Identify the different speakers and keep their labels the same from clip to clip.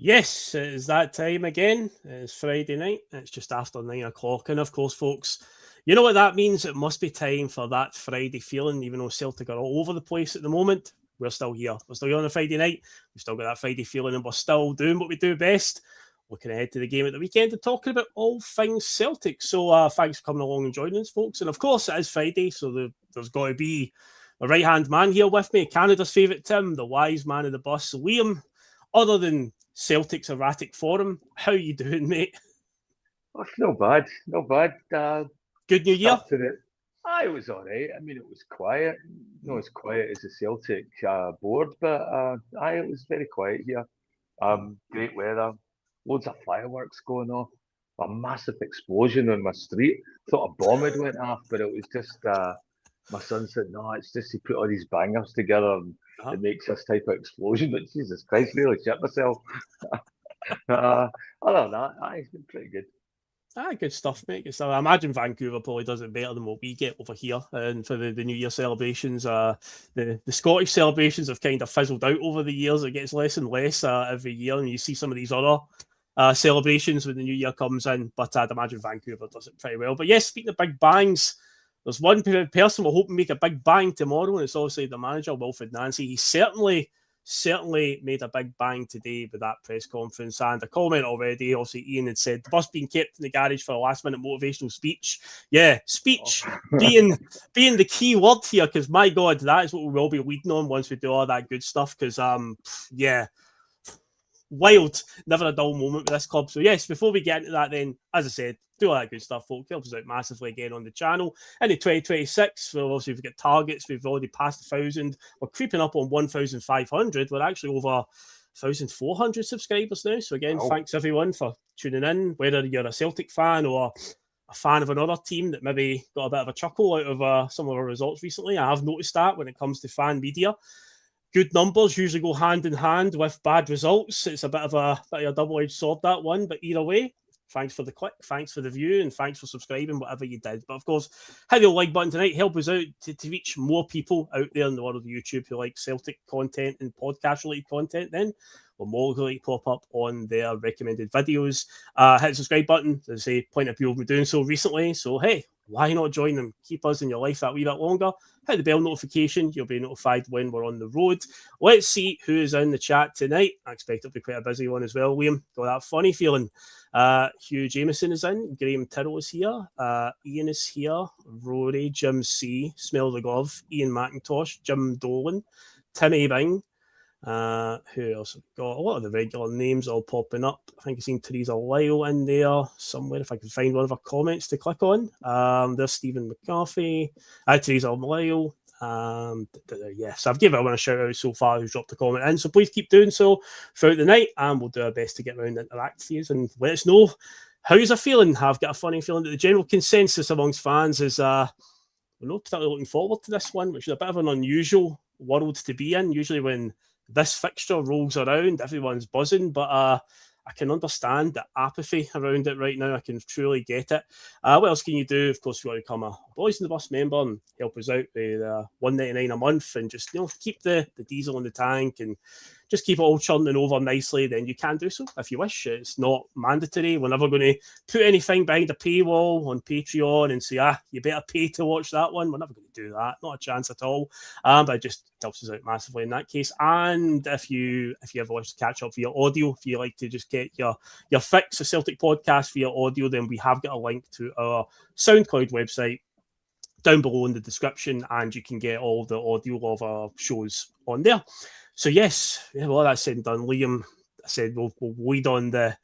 Speaker 1: Yes, it is that time again. It's Friday night. It's just after 9 o'clock. And of course, folks, you know what that means? It must be time for that Friday feeling, even though Celtic are all over the place at the moment. We're still here. We're still here on a Friday night. We've still got that Friday feeling, and we're still doing what we do best. Looking ahead to the game at the weekend and talking about all things Celtic. So thanks for coming along and joining us, folks. And of course, it is Friday, so there's got to be a right-hand man here with me, Canada's favourite Tim, the wise man of the bus, Liam. Other than Celtic's erratic form, how you doing, mate?
Speaker 2: Oh, no bad, no bad.
Speaker 1: Good New Year?
Speaker 2: It was all right. I mean, it was quiet. Not as quiet as the Celtic board, but it was very quiet here. Great weather, loads of fireworks going off. A massive explosion on my street. Thought a bomb had went off, but it was just my son said, no, it's just he put all these bangers together and it makes this type of explosion. But Jesus Christ, really shit myself. Other than that, it's been pretty good.
Speaker 1: Good stuff, mate. Good stuff. I imagine Vancouver probably does it better than what we get over here. And for the New Year celebrations, the Scottish celebrations have kind of fizzled out over the years. It gets less and less every year, and you see some of these other celebrations when the New Year comes in. But I'd imagine Vancouver does it pretty well. But yes, speaking of big bangs, there's one person we're hoping to make a big bang tomorrow, and it's obviously the manager, Wilfried Nancy. He certainly made a big bang today with that press conference, and a comment already. Also, Ian had said the bus being kept in the garage for a last-minute motivational speech. Yeah, speech being the key word here, because my God, that is what we will be leading on once we do all that good stuff. Because wild, never a dull moment with this club. So yes, before we get into that, then as I said, do all that good stuff, folks. Help us out massively again on the channel. Into 2026, well, obviously we've got targets. We've already passed 1,000. We're creeping up on 1,500. We're actually over 1,400 subscribers now. So again, Thanks everyone for tuning in, whether you're a Celtic fan or a fan of another team that maybe got a bit of a chuckle out of some of our results recently. I have noticed that when it comes to fan media. Good numbers usually go hand in hand with bad results. It's a bit of a double-edged sword, that one. But either way, thanks for the click, thanks for the view, and thanks for subscribing, whatever you did. But of course, hit the like button tonight. Help us out to reach more people out there in the world of YouTube who like Celtic content and podcast-related content. Then we're more likely to pop up on their recommended videos. Hit the subscribe button. As I say, plenty of people have been doing so recently. So hey, why not join them? Keep us in your life that wee bit longer. Hit the bell notification. You'll be notified when we're on the road. Let's see who is in the chat tonight. I expect it'll be quite a busy one as well, Liam. Got that funny feeling. Hugh Jameson is in. Graham Tyrrell is here. Ian is here. Rory, Jim C, Smell the Glove, Ian McIntosh, Jim Dolan, Timmy Bing. Who else have got? A lot of the regular names all popping up. I think I've seen Teresa Lyle in there somewhere, if I can find one of her comments to click on. There's Stephen McCarthy, Teresa Lyle. So I've given everyone a shout out so far who's dropped a comment in, so please keep doing so throughout the night, and we'll do our best to get around and interact with you and let us know how you're feeling. I've got a funny feeling that the general consensus amongst fans is we're not particularly looking forward to this one, which is a bit of an unusual world to be in. Usually when this fixture rolls around, everyone's buzzing, but I can understand the apathy around it right now. I can truly get it. What else can you do? Of course, if you want to become a Boys in the Bus member and help us out with $1.99 a month and just keep the diesel in the tank and just keep it all churning over nicely, then you can do so if you wish. It's not mandatory. We're never going to put anything behind a paywall on Patreon and say, you better pay to watch that one. We're never going to do that. Not a chance at all. But it just helps us out massively in that case. And if you ever wish to catch up via audio, if you like to just get your fix of Celtic podcast via audio, then we have got a link to our SoundCloud website down below in the description, and you can get all the audio of our shows on there. So yes, well, that's said and done. Liam said we'll lead on the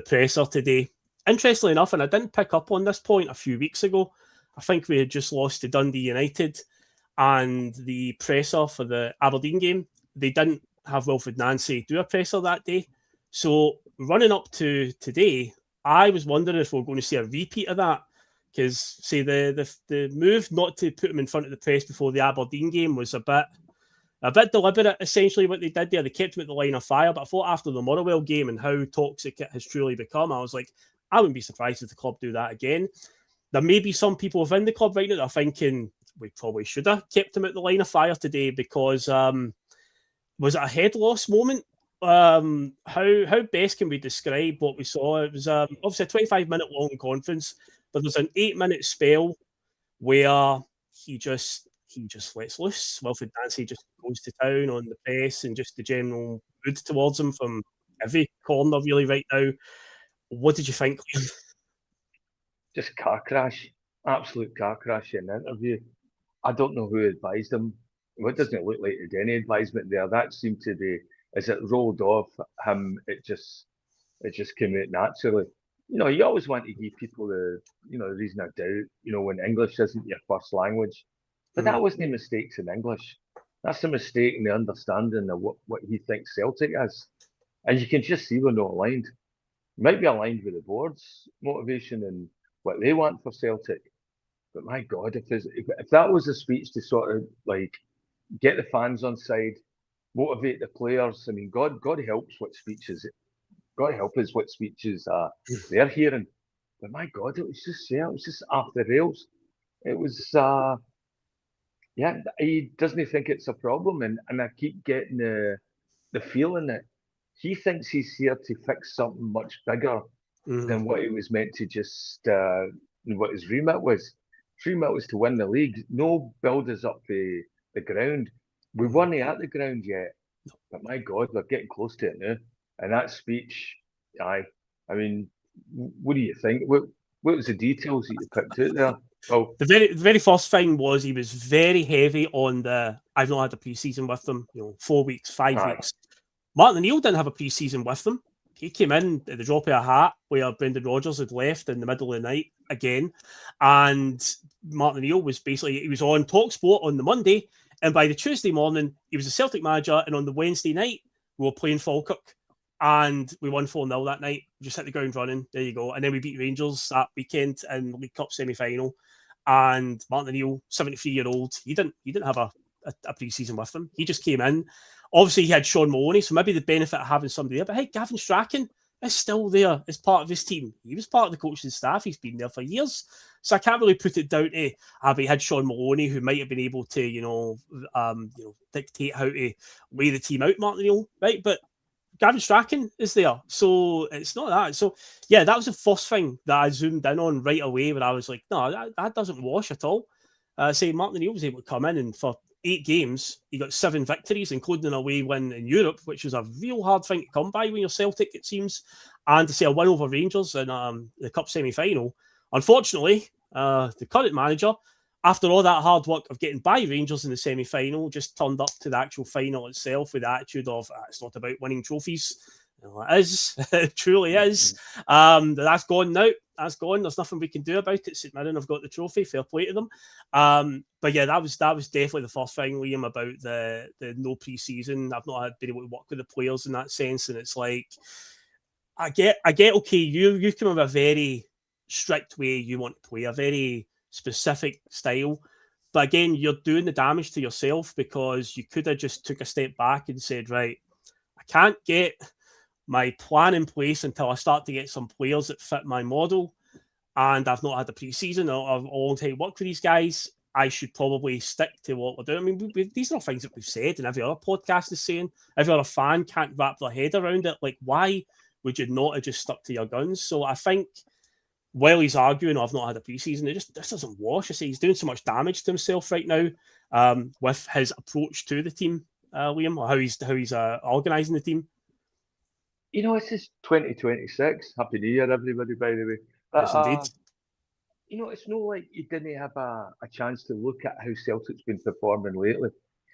Speaker 1: presser today. Interestingly enough, and I didn't pick up on this point a few weeks ago, I think we had just lost to Dundee United, and the presser for the Aberdeen game, they didn't have Wilfried Nancy do a presser that day. So running up to today, I was wondering if we're going to see a repeat of that, because say the move not to put him in front of the press before the Aberdeen game was a bit deliberate, essentially, what they did there. They kept him at the line of fire, but I thought after the Motherwell game and how toxic it has truly become, I was like, I wouldn't be surprised if the club do that again. There may be some people within the club right now that are thinking we probably should have kept him at the line of fire today because was it a head loss moment how best can we describe what we saw? It was obviously a 25-minute long conference, but there's an 8-minute spell where he just lets loose. Wilfried Nancy just goes to town on the press and just the general mood towards him from every corner really right now. What did you think?
Speaker 2: Just car crash, absolute car crash in an interview. I don't know who advised him. Well, it doesn't look like there's any advisement there. That seemed to be, as it rolled off him, it just came out naturally. You always want to give people the reason of doubt, when English isn't your first language. But that wasn't the mistakes in English. That's a mistake in the understanding of what he thinks Celtic is. And you can just see we're not aligned. Might be aligned with the board's motivation and what they want for Celtic. But my God, if that was a speech to sort of like get the fans on side, motivate the players, I mean, God helps what speeches, God help us what speeches they're hearing. But my God, it was just off the rails. It was, he doesn't think it's a problem, and I keep getting the feeling that he thinks he's here to fix something much bigger than what he was meant to just what his remit was. His remit was to win the league. No builders up the ground. We weren't at the ground yet, but my God, we're getting close to it now. And that speech, I mean, what do you think? What was the details that you picked out there? Oh,
Speaker 1: the very first thing was he was very heavy on the I've not had a pre-season with them, 4 weeks, 5 weeks. Martin O'Neill didn't have a pre-season with them. He came in at the drop of a hat where Brendan Rodgers had left in the middle of the night again. And Martin O'Neill was he was on TalkSport on the Monday. And by the Tuesday morning, he was a Celtic manager. And on the Wednesday night, we were playing Falkirk. And we won 4-0 that night. Just hit the ground running. There you go. And then we beat Rangers that weekend in the League Cup semi-final. And Martin O'Neill, 73-year-old, he didn't have a pre-season with them. He just came in. Obviously, he had Sean Maloney, so maybe the benefit of having somebody there. But hey, Gavin Strachan is still there as part of his team. He was part of the coaching staff. He's been there for years. So I can't really put it down to but he had Sean Maloney, who might have been able to, dictate how to lay the team out, Martin O'Neill, right? But Gavin Strachan is there. So it's not that. So, yeah, that was the first thing that I zoomed in on right away where I was like, no, that doesn't wash at all. Martin O'Neill was able to come in and for 8 games, he got 7 victories, including an away win in Europe, which was a real hard thing to come by when you're Celtic, it seems. And to say a win over Rangers in the Cup semi-final. Unfortunately, the current manager, after all that hard work of getting by Rangers in the semi-final, just turned up to the actual final itself with the attitude of, it's not about winning trophies. It is. It truly is. That's gone now. That's gone. There's nothing we can do about it. St Mirren have got the trophy. Fair play to them. But yeah, that was definitely the first thing, Liam, about the no pre-season. I've not been able to work with the players in that sense, and it's like I get. Okay, you come with a very strict way you want to play, a very specific style. But again, you're doing the damage to yourself because you could have just took a step back and said, right, I can't get my plan in place until I start to get some players that fit my model. And I've not had a pre-season or a long time work for these guys. I should probably stick to what we're doing. I mean, these are things that we've said and every other podcast is saying. Every other fan can't wrap their head around it. Like, why would you not have just stuck to your guns? So I think while he's arguing, I've not had a pre-season, this doesn't wash. I say he's doing so much damage to himself right now with his approach to the team, Liam, or how he's organising the team.
Speaker 2: It's just 2026. Happy New Year, everybody, by the way.
Speaker 1: Yes, indeed.
Speaker 2: It's not like you didn't have a chance to look at how Celtic's been performing lately.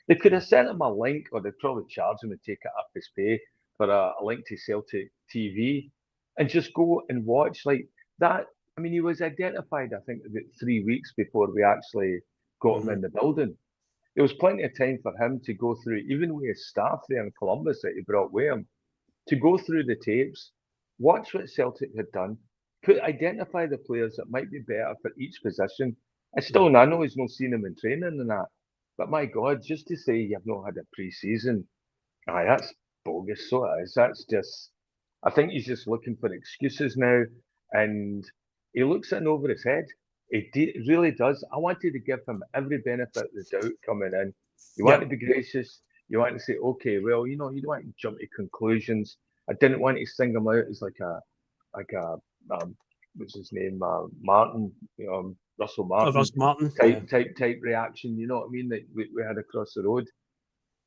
Speaker 2: They could have sent him a link, or they'd probably charge him and take it up his pay for a link to Celtic TV and just go and watch like that. I mean, he was identified, I think, about 3 weeks before we actually got him in the building. There was plenty of time for him to go through, even with his staff there in Columbus that he brought with him, to go through the tapes, watch what Celtic had done, identify the players that might be better for each position. I know he's not seen him in training and that, but my God, just to say you've not had a pre-season, that's bogus. So it is. That's just, I think he's just looking for excuses now, and he looks in over his head. He really does. I wanted to give him every benefit of the doubt coming in. He wanted to be gracious. You want to say, okay, well, you don't want to jump to conclusions. I didn't want to sing him out as like a what's his name, Martin, Russell Martin
Speaker 1: Russ Martin,
Speaker 2: type reaction. You know what I mean? That we had across the road.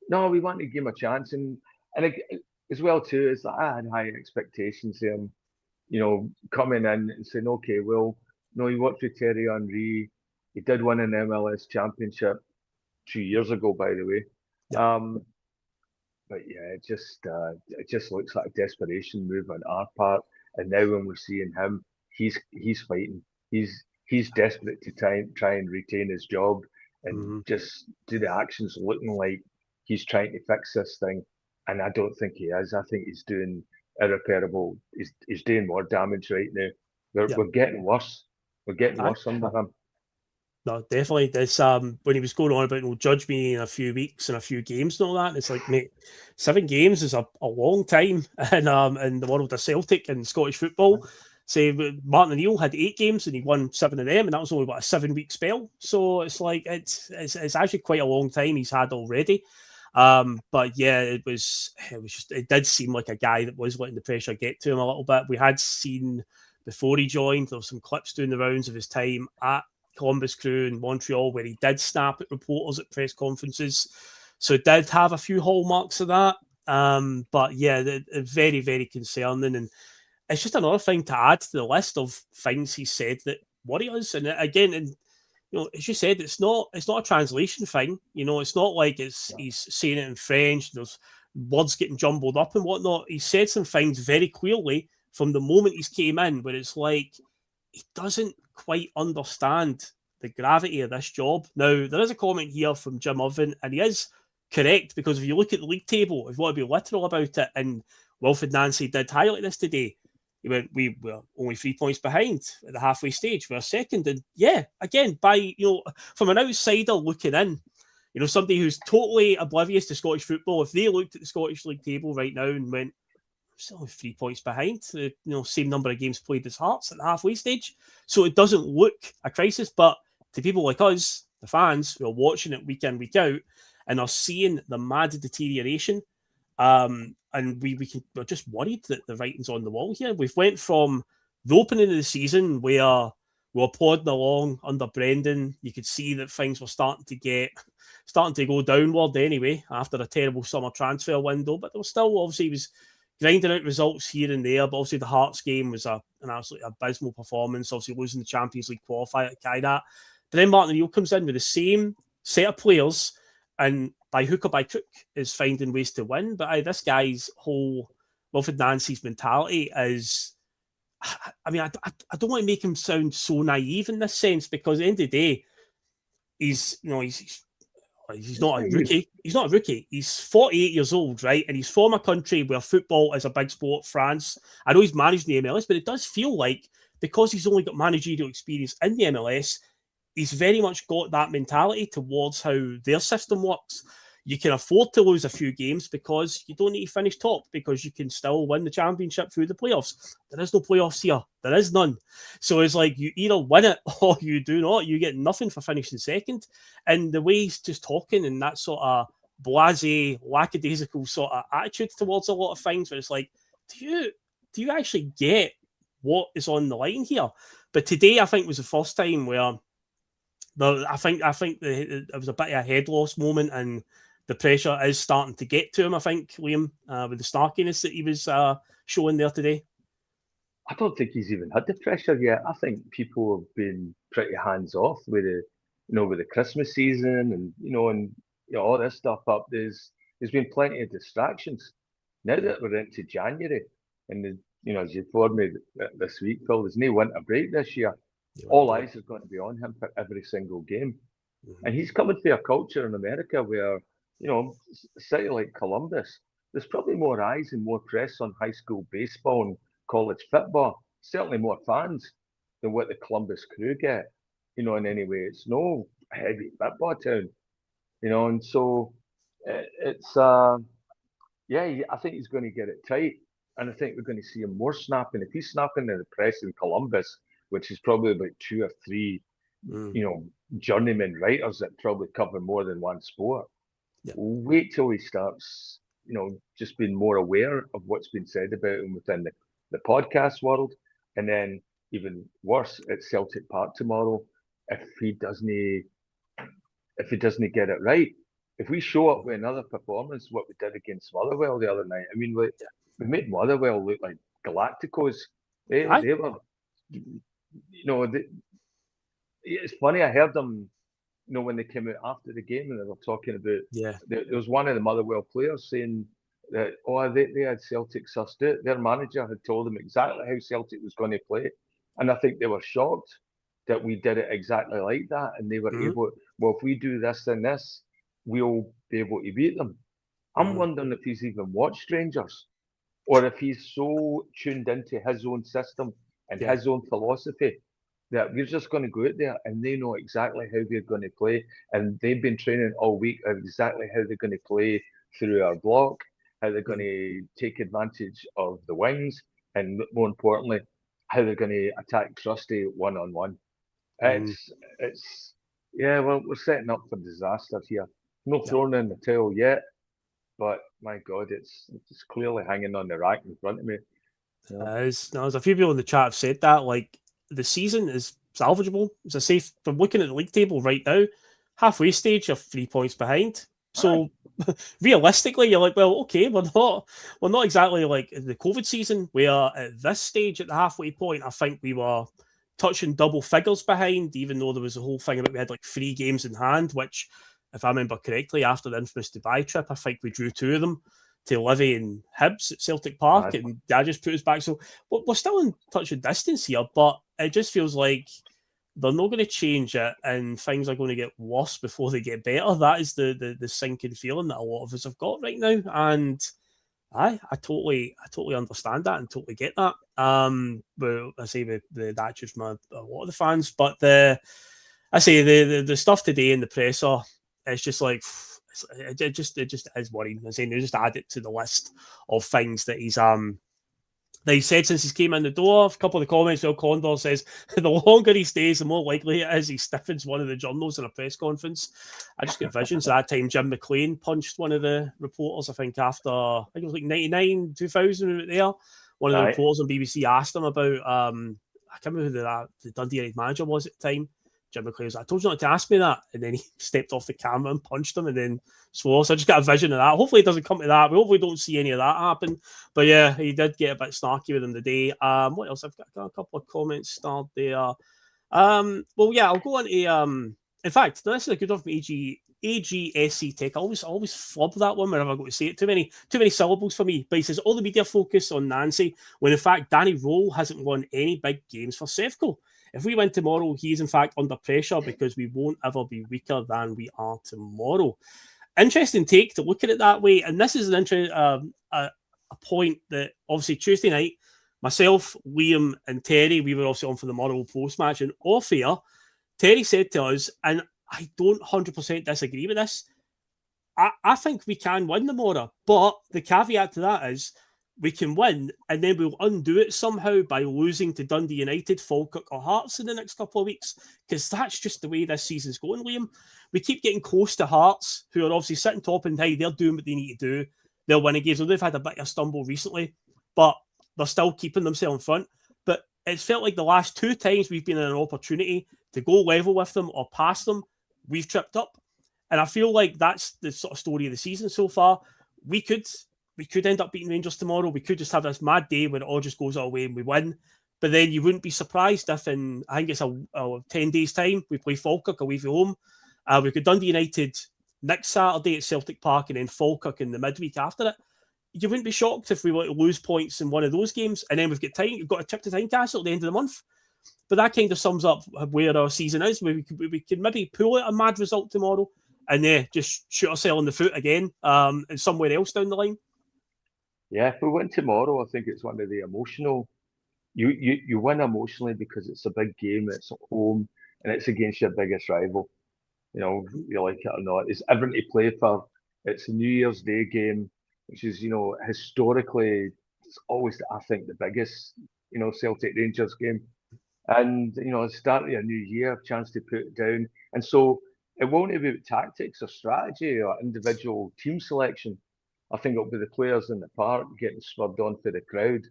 Speaker 2: No, we want to give him a chance, and as well too, is that I had high expectations of him. Coming in and saying, okay, well, no, he worked with Terry Henry. He did win an MLS championship 2 years ago, by the way.
Speaker 1: Yeah.
Speaker 2: But yeah, it just looks like a desperation move on our part. And now when we're seeing him, he's fighting. He's desperate to try and retain his job and just do the actions looking like he's trying to fix this thing. And I don't think he is. I think he's doing irreparable. He's doing more damage right now. We're getting worse. We're getting worse under him.
Speaker 1: No, definitely. This when he was going on about, judge me in a few weeks and a few games and all that. And it's like, mate, 7 games is a long time in the world of Celtic and Scottish football. Say Martin O'Neill had 8 games and he won 7 of them, and that was only about a 7-week spell. So it's like it's actually quite a long time he's had already. But yeah, it did seem like a guy that was letting the pressure get to him a little bit. We had seen before he joined, there were some clips doing the rounds of his time at Columbus Crew in Montreal where he did snap at reporters at press conferences. So it did have a few hallmarks of that. But yeah, very, very concerning. And it's just another thing to add to the list of things he said that worry us. And again, as you said, it's not a translation thing. It's not like he's saying it in French. There's words getting jumbled up and whatnot. He said some things very clearly from the moment he's came in, where it's like he doesn't quite understand the gravity of this job. Now, there is a comment here from Jim Irvin, and he is correct, because if you look at the league table, if you want to be literal about it, and Wilfried Nancy did highlight this today, he went, we were only 3 points behind at the halfway stage. We're second. And yeah, again, from an outsider looking in, somebody who's totally oblivious to Scottish football, if they looked at the Scottish league table right now and went, still 3 points behind, same number of games played as Hearts at the halfway stage. So it doesn't look a crisis, but to people like us, the fans who are watching it week in, week out, and are seeing the mad deterioration, and we're just worried that the writing's on the wall here. We've went from the opening of the season where we were plodding along under Brendan. You could see that things were starting to go downward anyway after a terrible summer transfer window, but there was still, obviously, he was grinding out results here and there, but obviously the Hearts game was an absolutely abysmal performance, obviously losing the Champions League qualifier at Kairat. But then Martin O'Neill comes in with the same set of players, and by hook or by crook is finding ways to win. But this guy's whole Wilfried Nancy's mentality is, I don't want to make him sound so naive in this sense, because at the end of the day, he's not a rookie. He's not a rookie. He's 48 years old, right? And he's from a country where football is a big sport, France. I know he's managed in the MLS, but it does feel like, because he's only got managerial experience in the MLS, he's very much got that mentality towards how their system works. You can afford to lose a few games because you don't need to finish top, because you can still win the championship through the playoffs. There is no playoffs here. There is none. So it's like you either win it or you do not. You get nothing for finishing second. And the way he's just talking and that sort of blasé, lackadaisical sort of attitude towards a lot of things, where it's like, do you actually get what is on the line here? But today, I think, was the first time where I think there was a bit of a head loss moment, and the pressure is starting to get to him, I think, Liam, with the snarkiness that he was showing there today.
Speaker 2: I don't think he's even had the pressure yet. I think people have been pretty hands off with the Christmas season and all this stuff up. There's been plenty of distractions. Now that we're into January, and as you informed me this week, Phil, there's no winter break this year. All eyes are going to be on him for every single game. Mm-hmm. And he's coming to a culture in America where, a city like Columbus, there's probably more eyes and more press on high school baseball and college football, certainly more fans than what the Columbus Crew get, in any way. It's no heavy football town, and so it's, I think he's going to get it tight. And I think we're going to see him more snapping. If he's snapping in the press in Columbus, which is probably about 2 or 3, journeyman writers that probably cover more than one sport. wait till he starts, just being more aware of what's been said about him within the podcast world, and then even worse at Celtic Park tomorrow, if he doesn't get it right. If we show up with another performance, what we did against Motherwell the other night, I mean, we made Motherwell look like Galacticos. They were, it's funny. I heard them, when they came out after the game and they were talking about. There was one of the Motherwell players saying that they had Celtic sussed out. Their manager had told them exactly how Celtic was going to play, and I think they were shocked that we did it exactly like that, and they were able. Well, if we do this and this, we'll be able to beat them. I'm wondering if he's even watched Rangers, or if he's so tuned into his own system and his own philosophy that we're just going to go out there and they know exactly how they're going to play, and they've been training all week of exactly how they're going to play through our block, how they're going to take advantage of the wings, and more importantly, how they're going to attack Trusty one-on-one. Well, we're setting up for disaster here. No throwing in the towel yet, but my God, it's clearly hanging on the rack in front of me.
Speaker 1: There's a few people in the chat have said that, like, the season is salvageable. As I say, from looking at the league table right now, halfway stage, you're 3 points behind. So realistically, you're like, well, okay, we're not exactly like the COVID season, where at this stage, at the halfway point, I think we were touching double figures behind, even though there was a whole thing about we had like 3 games in hand, which, if I remember correctly, after the infamous Dubai trip, I think we drew 2 of them to Livy and Hibs at Celtic Park, and that just put us back. So we're still in touch of distance here, but it just feels like they're not going to change it, and things are going to get worse before they get better. That is the sinking feeling that a lot of us have got right now, and I totally understand that and totally get that. But I say that's just a lot of the fans, but the stuff today in the presser, it's just like, it just is worrying. I'm saying they just add it to the list of things that he's said since he came in the door. A couple of the comments, Will Condor says, the longer he stays, the more likely it is he stiffens one of the journals in a press conference. I just get visions of that time Jim McLean punched one of the reporters, I think it was like 99, 2000, we were there. One of the reporters on BBC asked him about, I can't remember who the Dundee United manager was at the time. Jim McLean was like, I told you not to ask me that. And then he stepped off the camera and punched him and then swore. So I just got a vision of that. Hopefully it doesn't come to that. We hopefully don't see any of that happen. But yeah, he did get a bit snarky with him today. What else? I've got a couple of comments starred there. Well, yeah, I'll go on to, in fact, this is a good one from AGSC Tech. I always flub that one whenever I go to say it. Too many syllables for me. But he says, all the media focus on Nancy, when in fact Danny Rowe hasn't won any big games for Sevco. If we win tomorrow, he is in fact under pressure because we won't ever be weaker than we are tomorrow. Interesting take to look at it that way. And this is an a point that obviously Tuesday night, myself, Liam, and Terry, we were also on for the Motherwell post-match. And off air, Terry said to us, and I don't 100% disagree with this, I think we can win tomorrow. But the caveat to that is, we can win, and then we'll undo it somehow by losing to Dundee United, Falkirk, or Hearts in the next couple of weeks, because that's just the way this season's going, Liam. We keep getting close to Hearts, who are obviously sitting top and high. They're doing what they need to do. They're winning games. They've had a bit of a stumble recently, but they're still keeping themselves in front. But it's felt like the last 2 times we've been in an opportunity to go level with them or pass them, we've tripped up. And I feel like that's the sort of story of the season so far. We could end up beating Rangers tomorrow. We could just have this mad day where it all just goes our way and we win. But then you wouldn't be surprised if in, I think it's a 10 days' time, we play Falkirk away from home. We've got Dundee United next Saturday at Celtic Park and then Falkirk in the midweek after it. You wouldn't be shocked if we were to lose points in one of those games. And then we've got a trip to Tynecastle at the end of the month. But that kind of sums up where our season is. We could maybe pull out a mad result tomorrow and just shoot ourselves in the foot again and somewhere else down the line.
Speaker 2: Yeah, if we win tomorrow, I think it's one of the emotional. You win emotionally because it's a big game, it's at home, and it's against your biggest rival. You like it or not. It's everything to play for. It's a New Year's Day game, which is, historically, it's always, I think, the biggest, Celtic Rangers game. And, start of a new year, chance to put it down. And so it won't be about tactics or strategy or individual team selection. I think it'll be the players in the park getting spurred on for the crowd,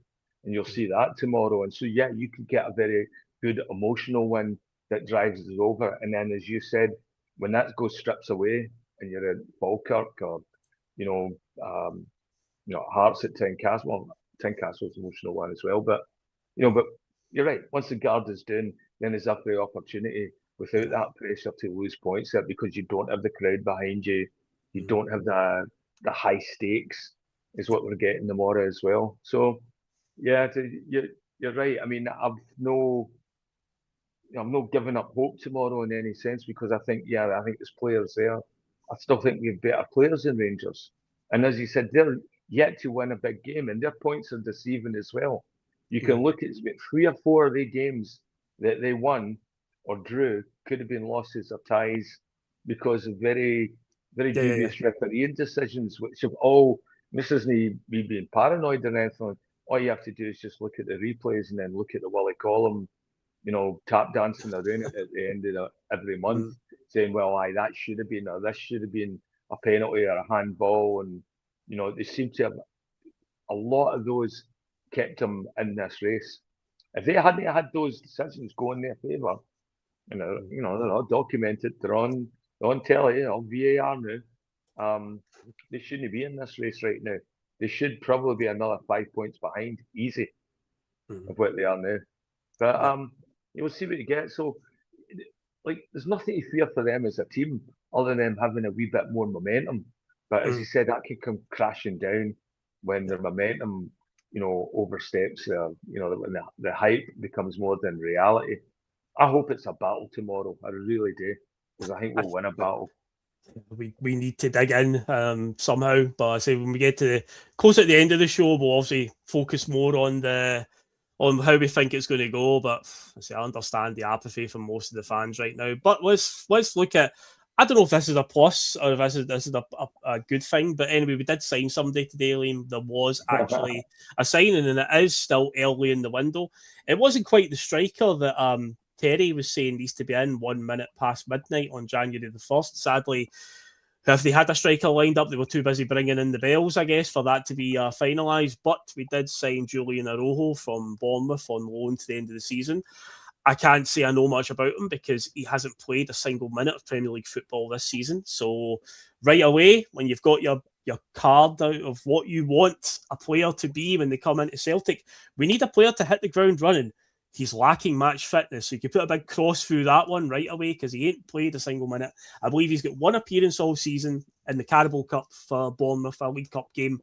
Speaker 2: and you'll see that tomorrow. And so, yeah, you could get a very good emotional win that drives us over. And then, as you said, when that goes strips away, and you're at Falkirk or you know, Hearts at Tynecastle. Well, Tyncastle's an emotional one as well, but but you're right. Once the guard is down, then there's every opportunity without that pressure to lose points there because you don't have the crowd behind you. You don't have the high stakes is what we're getting tomorrow as well. So yeah, you're right. I mean, I'm not giving up hope tomorrow in any sense because I think there's players there. I still think we've better players than Rangers. And as you said, they're yet to win a big game and their points are deceiving as well. You can look at 3 or 4 of the games that they won or drew could have been losses or ties because of very, very dubious refereeing decisions, which have this isn't me being paranoid or anything. All you have to do is just look at the replays and then look at the Willie Collum, tap dancing around it at the end of every month, saying, well, that should have been, or this should have been a penalty or a handball. And, they seem to have a lot of those kept them in this race. If they hadn't had those decisions go in their favour, they're all documented, they're on telly, VAR now. They shouldn't be in this race right now. They should probably be another 5 points behind, easy, of what they are now. But we'll see what you get. So, there's nothing to fear for them as a team other than them having a wee bit more momentum. But as you said, that can come crashing down when their momentum, oversteps when the hype becomes more than reality. I hope it's a battle tomorrow. I really do, because I think we'll win a battle.
Speaker 1: We need to dig in somehow, but I say when we get to close at the end of the show, we'll obviously focus more on how we think it's going to go. But I understand the apathy from most of the fans right now. But let's look at. I don't know if this is a plus or if this is a good thing. But anyway, we did sign somebody today, Liam. There was actually a signing, and it is still early in the window. It wasn't quite the striker that Terry was saying needs to be in 1 minute past midnight on January the 1st. Sadly, if they had a striker lined up, they were too busy bringing in the bells, I guess, for that to be finalised. But we did sign Julian Arojo from Bournemouth on loan to the end of the season. I can't say I know much about him because he hasn't played a single minute of Premier League football this season. So right away, when you've got your card out of what you want a player to be when they come into Celtic, we need a player to hit the ground running. He's lacking match fitness, so you could put a big cross through that one right away because he ain't played a single minute. I believe he's got 1 appearance all season in the Carabao Cup for Bournemouth, a League Cup game,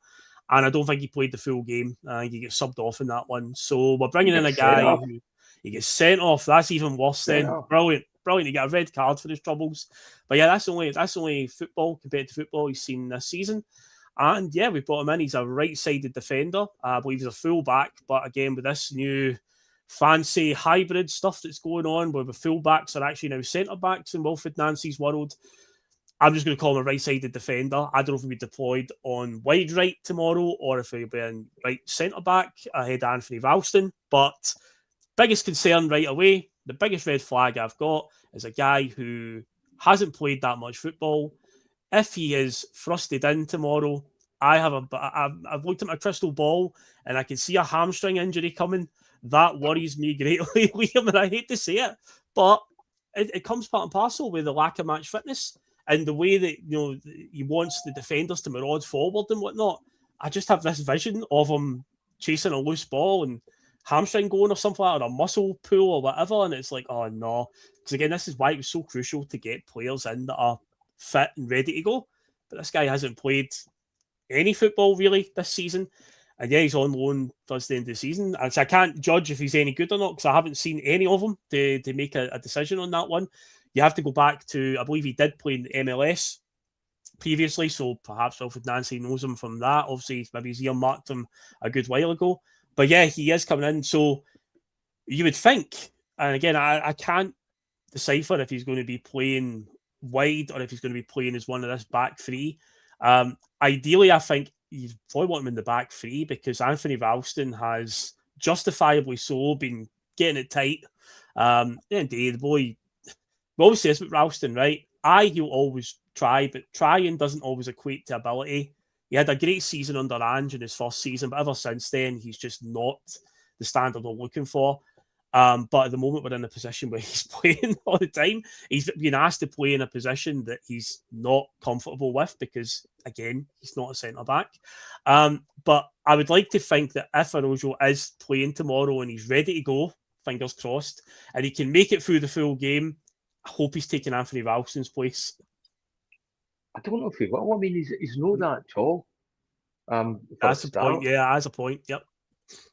Speaker 1: and I don't think he played the full game. I think he gets subbed off in that one. So we're bringing in a guy who he gets sent off. That's even worse then. Brilliant. He got a red card for his troubles. But yeah, that's only football compared to football he's seen this season. And yeah, we brought him in. He's a right-sided defender. I believe he's a full-back, but again, with this new fancy hybrid stuff that's going on where the full-backs are actually now centre-backs in Wilfried Nancy's world, I'm just going to call him a right-sided defender. I don't know if he'll be deployed on wide right tomorrow or if he'll be in right centre-back ahead of Anthony Ralston. But biggest concern right away, the biggest red flag I've got is a guy who hasn't played that much football. If he is thrusted in tomorrow, I've looked at my crystal ball and I can see a hamstring injury coming. That worries me greatly, Liam, and I hate to say it, but it comes part and parcel with the lack of match fitness and the way that he wants the defenders to maraud forward and whatnot. I just have this vision of him chasing a loose ball and hamstring going or something like that, or a muscle pull or whatever, and it's like, oh no. Because again, this is why it was so crucial to get players in that are fit and ready to go. But this guy hasn't played any football really this season. And yeah, he's on loan towards the end of the season. And so I can't judge if he's any good or not because I haven't seen any of them to make a decision on that one. You have to go back to, I believe he did play in the MLS previously, so perhaps Wilfried Nancy knows him from that. Obviously, maybe he's earmarked him a good while ago. But yeah, he is coming in. So you would think, and again, I can't decipher if he's going to be playing wide or if he's going to be playing as one of this back three. Ideally, I think you probably want him in the back three because Anthony Ralston has justifiably so been getting it tight. The boy, we always say this about Ralston, right? he'll always try, but trying doesn't always equate to ability. He had a great season under Ange in his first season, but ever since then, he's just not the standard we're looking for. But at the moment, we're in a position where he's playing all the time. He's been asked to play in a position that he's not comfortable with because, again, he's not a centre-back. But I would like to think that if Arojo is playing tomorrow and he's ready to go, fingers crossed, and he can make it through the full game, I hope he's taking Anthony Ralston's place.
Speaker 2: I don't know if he will. I mean, he's not that tall.
Speaker 1: That's the point. Yeah, that's a point. Yep.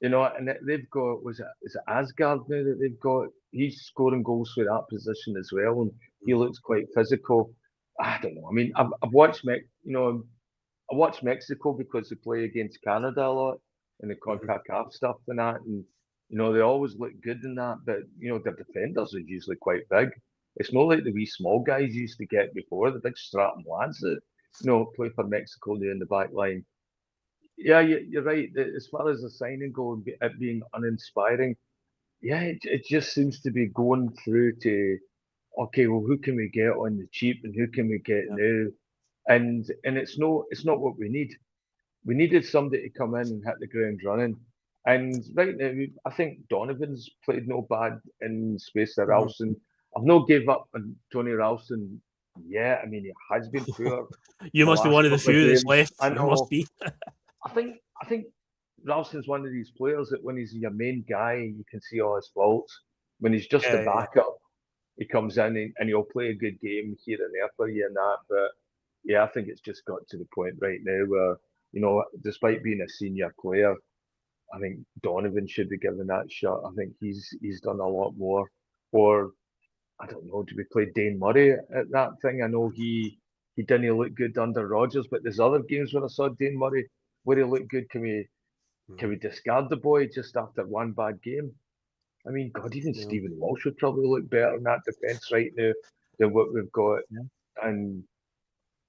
Speaker 2: You know, and they've got, is it Asgard now that they've got? He's scoring goals for that position as well, and he looks quite physical. I don't know. I mean, I've watched I watched Mexico because they play against Canada a lot in the CONCACAF stuff and that, and you know they always look good in that. But you know their defenders are usually quite big. It's not like the wee small guys used to get before, the big strapping lads that play for Mexico there in the back line. Yeah, you're right. As far as the signing goes, it being uninspiring, yeah, it just seems to be going through to, okay, well, who can we get on the cheap and who can we get now? And it's not what we need. We needed somebody to come in and hit the ground running. And right now, I think Donovan's played no bad in space of Ralston. I've not gave up on Tony Ralston yet. I mean, he has been poor.
Speaker 1: You must be one of the few that's left.
Speaker 2: I know.
Speaker 1: Must be.
Speaker 2: I think Ralston's one of these players that when he's your main guy, you can see all his faults. When he's just a backup, he comes in and he'll play a good game here and there for you and that. But yeah, I think it's just got to the point right now where, despite being a senior player, I think Donovan should be given that shot. I think he's done a lot more. Or I don't know, do we play Dane Murray at that thing? I know he didn't look good under Rodgers, but there's other games when I saw Dane Murray where he looked good. Can we discard the boy just after one bad game? I mean, God, even Stephen Walsh would probably look better in that defence right now than what we've got. Yeah. And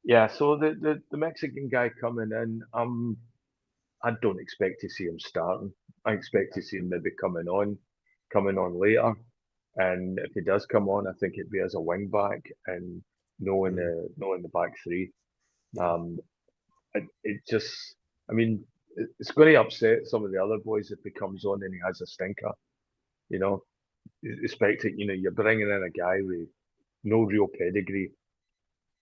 Speaker 2: yeah, so the Mexican guy coming in, I don't expect to see him starting. I expect to see him maybe coming on later. And if he does come on, I think it'd be as a wing back and no in the back three. It just, I mean, it's going to upset some of the other boys if he comes on and he has a stinker. Expecting, you're bringing in a guy with no real pedigree.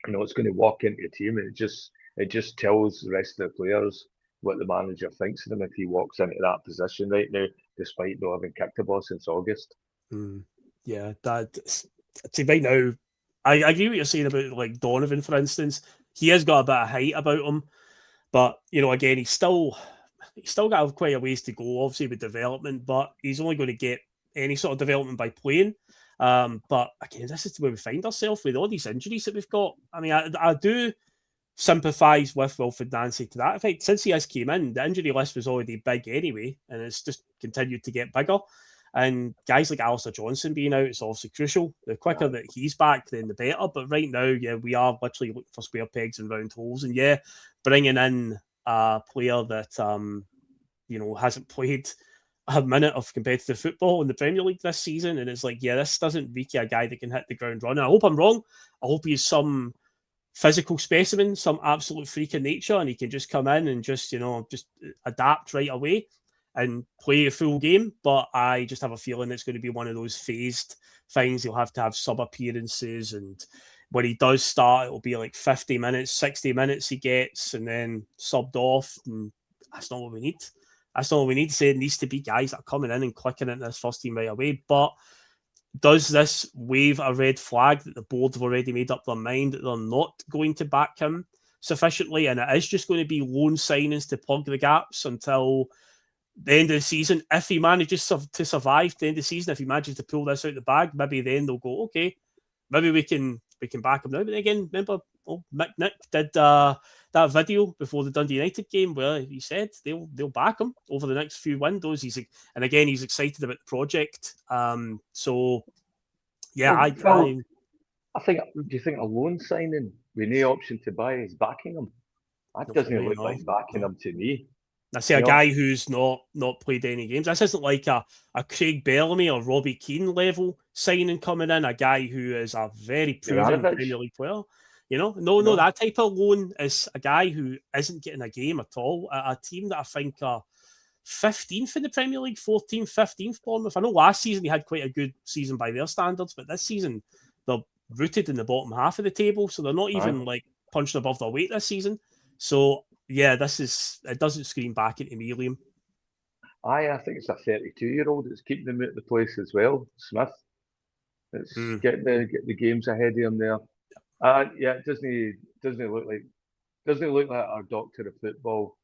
Speaker 2: It's going to walk into a team, and it just tells the rest of the players what the manager thinks of them if he walks into that position right now, despite not having kicked the ball since August.
Speaker 1: Yeah, see, right now, I agree what you're saying about like Donovan, for instance. He has got a bit of height about him, but again, he's still got quite a ways to go, obviously, with development. But he's only going to get any sort of development by playing. But again, this is where we find ourselves with all these injuries that we've got. I mean, I do sympathise with Wilfried Nancy to that effect. Since he has came in, the injury list was already big anyway, and it's just continued to get bigger. And guys like Alistair Johnson being out is obviously crucial. The quicker that he's back, then the better. But right now, yeah, we are literally looking for square pegs and round holes. And yeah, bringing in a player that hasn't played a minute of competitive football in the Premier League this season, and it's like, yeah, this doesn't make you a guy that can hit the ground running. I hope I'm wrong. I hope he's some physical specimen, some absolute freak of nature, and he can just come in and just adapt right away and play a full game. But I just have a feeling it's going to be one of those phased things. He'll have to have sub appearances, and when he does start, it'll be like 50 minutes, 60 minutes he gets, and then subbed off. And that's not what we need. That's not what we need to say. It needs to be guys that are coming in and clicking into this first team right away. But does this wave a red flag that the board have already made up their mind that they're not going to back him sufficiently, and it is just going to be loan signings to plug the gaps until the end of the season? If he manages to survive the end of the season, if he manages to pull this out the bag, maybe then they'll go, okay, maybe we can back him now. But again, remember, Mick Nick did that video before the Dundee United game where he said they'll back him over the next few windows. He's excited about the project. So yeah,
Speaker 2: I think. Do you think a loan signing with no option to buy is backing him? That doesn't look like backing him to me.
Speaker 1: I say a guy who's not played any games. This isn't like a Craig Bellamy or Robbie Keane level signing coming in. A guy who is a very proven Premier League player. No, that type of loan is a guy who isn't getting a game at all. A team that I think are 15th in the Premier League, 14th, 15th, Bournemouth. I know last season he had quite a good season by their standards, but this season they're rooted in the bottom half of the table, so they're not even like punching above their weight this season. So yeah, it doesn't scream back into me, Liam.
Speaker 2: I think it's a 32-year-old that's keeping them at the place as well, Smith. It's getting the games ahead of him there. Yeah, it doesn't look like our doctor of football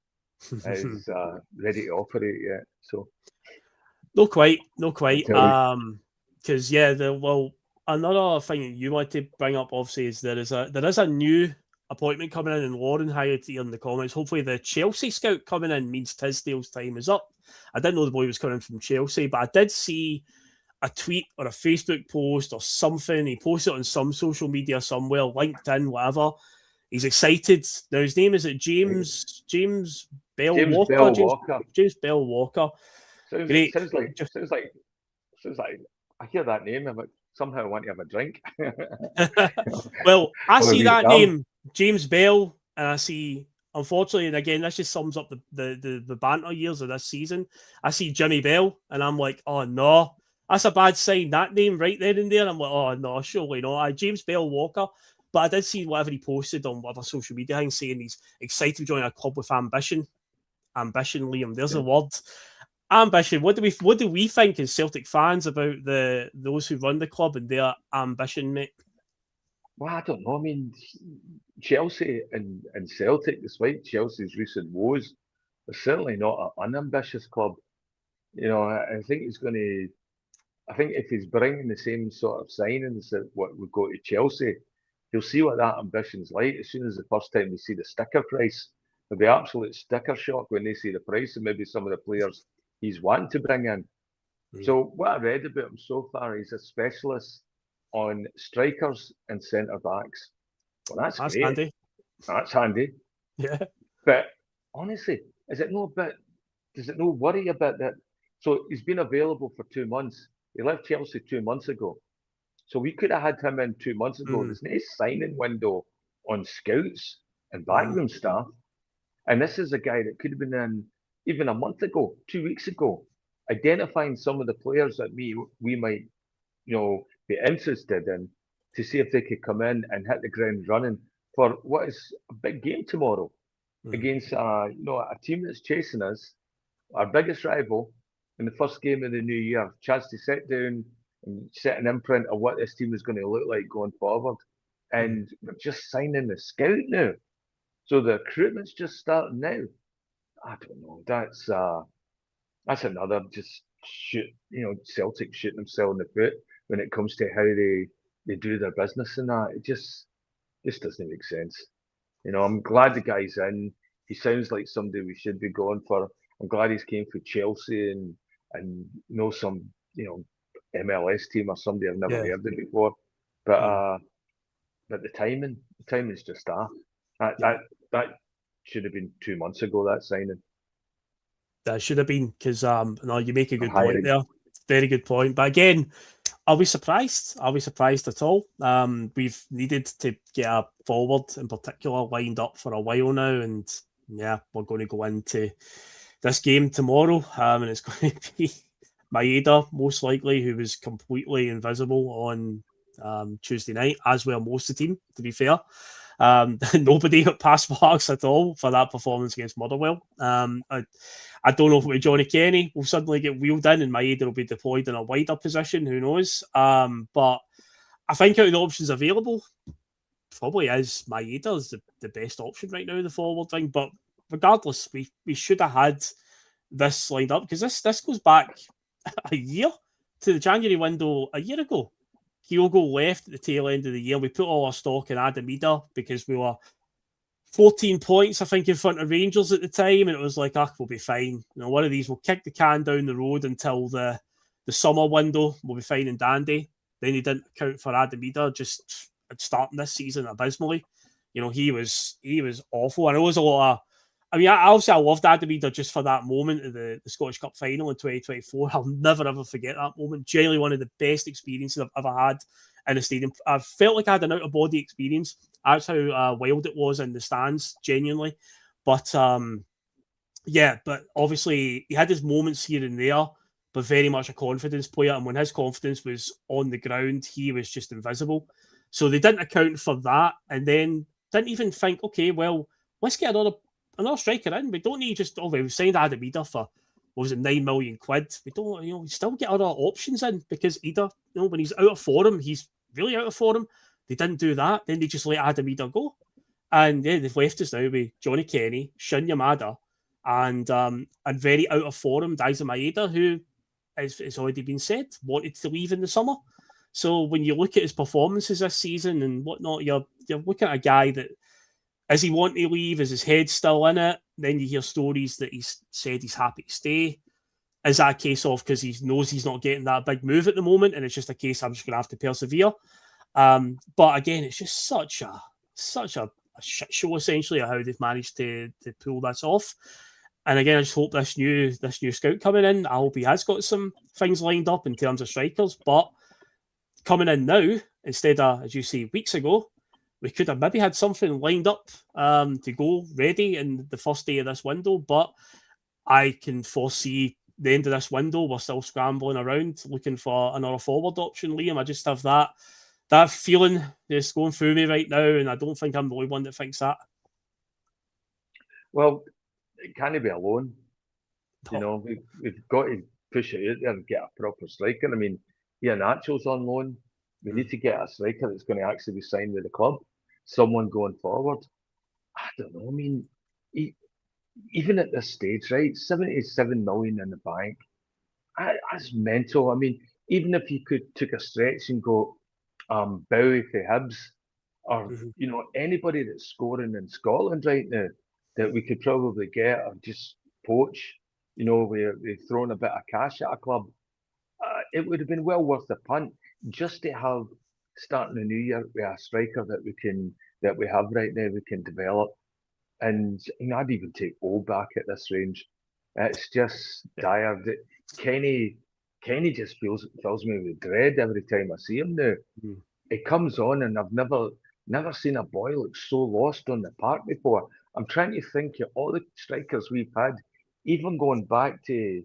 Speaker 2: is ready to operate yet. So
Speaker 1: no quite. Because another thing you want to bring up, obviously, is there is a new appointment coming in, and Lauren highlighted in the comments. Hopefully, the Chelsea scout coming in means Tisdale's time is up. I didn't know the boy was coming from Chelsea, but I did see a tweet or a Facebook post or something. He posted it on some social media somewhere, LinkedIn, whatever. He's excited. Now his name is James Bell Walker. James Bell Walker.
Speaker 2: Great. Sounds like I hear that name and somehow I want to have a drink.
Speaker 1: Well, I see that name, James Bell, and I see, unfortunately, and again, this just sums up the banter years of this season. I see Jimmy Bell, and I'm like, oh no, that's a bad sign. That name right there and there. I'm like, oh no, surely not. James Bell Walker. But I did see whatever he posted on whatever social media thing saying he's excited to join a club with ambition. Ambition, Liam. There's a word. Ambition. What do we think as Celtic fans about those who run the club and their ambition, mate?
Speaker 2: Well, I don't know. I mean, Chelsea and Celtic, despite Chelsea's recent woes, are certainly not an unambitious club. I think he's going to. I think if he's bringing the same sort of signings that what would go to Chelsea, he'll see what that ambition's like as soon as the first time they see the sticker price. There'll be absolute sticker shock when they see the price and maybe some of the players he's wanting to bring in. So what I read about him so far, he's a specialist on strikers and centre backs. Well, that's great.
Speaker 1: Handy.
Speaker 2: That's handy.
Speaker 1: Yeah.
Speaker 2: But honestly, does it not worry a bit that? So he's been available for 2 months. He left Chelsea 2 months ago. So we could have had him in 2 months ago. There's no signing window on scouts and backroom staff. And this is a guy that could have been in even a month ago, 2 weeks ago, identifying some of the players that we might, be interested in to see if they could come in and hit the ground running for what is a big game tomorrow against a team that's chasing us, our biggest rival, in the first game of the new year. Chance to sit down and set an imprint of what this team is going to look like going forward. And we're just signing the scout now. So the recruitment's just starting now. I don't know. That's another just Celtic shooting themselves in the foot when it comes to how they do their business and that. It just doesn't make sense. I'm glad the guy's in. He sounds like somebody we should be going for. I'm glad he's came for Chelsea and some MLS team or somebody I've never heard of before. But the timing's just that should have been 2 months ago, that signing.
Speaker 1: That should have been, because you make a good point there. Very good point. But again, are we surprised? Are we surprised at all? We've needed to get a forward in particular lined up for a while now, and we're going to go into this game tomorrow, and it's going to be Maeda, most likely, who was completely invisible on Tuesday night, as were most of the team, to be fair. Nobody got pass marks at all for that performance against Motherwell. I don't know if with Johnny Kenny will suddenly get wheeled in and Maeda will be deployed in a wider position. Who knows? But I think out of the options available, probably is Maeda is the best option right now, the forward thing. But regardless, we should have had this lined up, because this goes back a year to the January window a year ago. Kyogo left at the tail end of the year. We put all our stock in Adam Idah because we were 14 points, I think, in front of Rangers at the time, and it was like, we'll be fine. One of these will kick the can down the road until the summer window. We'll be fine and dandy. Then he didn't account for Adam Idah just starting this season abysmally. He was awful. I know there's a lot I mean, obviously I loved Adamida just for that moment of the Scottish Cup final in 2024. I'll never ever forget that moment. Genuinely one of the best experiences I've ever had in a stadium. I felt like I had an out of body experience. That's how wild it was in the stands, genuinely. But yeah, but obviously he had his moments here and there, but very much a confidence player. And when his confidence was on the ground, he was just invisible. So they didn't account for that, and then didn't even think, okay, well, let's get another striker in. We don't need just, we signed Adamida for, what was it, 9 million quid. We don't, we still get other options in, because either, when he's out of form, he's really out of form. They didn't do that. Then they just let Adamida go. And yeah, they've left us now with Johnny Kenny, Shun Yamada, and very out of form Daiza Maeda, who, as it's already been said, wanted to leave in the summer. So when you look at his performances this season and whatnot, you're looking at a guy that, is he wanting to leave? Is his head still in it? Then you hear stories that he's said he's happy to stay. Is that a case of because he knows he's not getting that big move at the moment, and it's just a case I'm just going to have to persevere? But again, it's just such a shit show essentially of how they've managed to pull this off. And again, I just hope this new scout coming in, I hope he has got some things lined up in terms of strikers. But coming in now, instead of, as you say, weeks ago, we could have maybe had something lined up to go ready in the first day of this window. But I can foresee the end of this window, we're still scrambling around looking for another forward option, Liam. I just have that feeling that's going through me right now, and I don't think I'm the only one that thinks that.
Speaker 2: Well, it can't be alone. We've got to push it out there and get a proper striker. I mean, Iheanacho's on loan. We need to get a striker that's going to actually be signed with the club. Someone going forward. I don't know. I mean, even at this stage, right? 77 million in the bank. That's mental. I mean, even if you took a stretch and go Bowie for Hibs, or anybody that's scoring in Scotland right now that we could probably get, or just poach. We've thrown a bit of cash at a club. It would have been well worth the punt just to have, starting the new year, with a striker that we have right now we can develop. And I'd even take Old back at this range. It's just dire. Kenny just fills me with dread every time I see him now. It comes on, and I've never seen a boy look so lost on the park before. I'm trying to think of all the strikers we've had, even going back to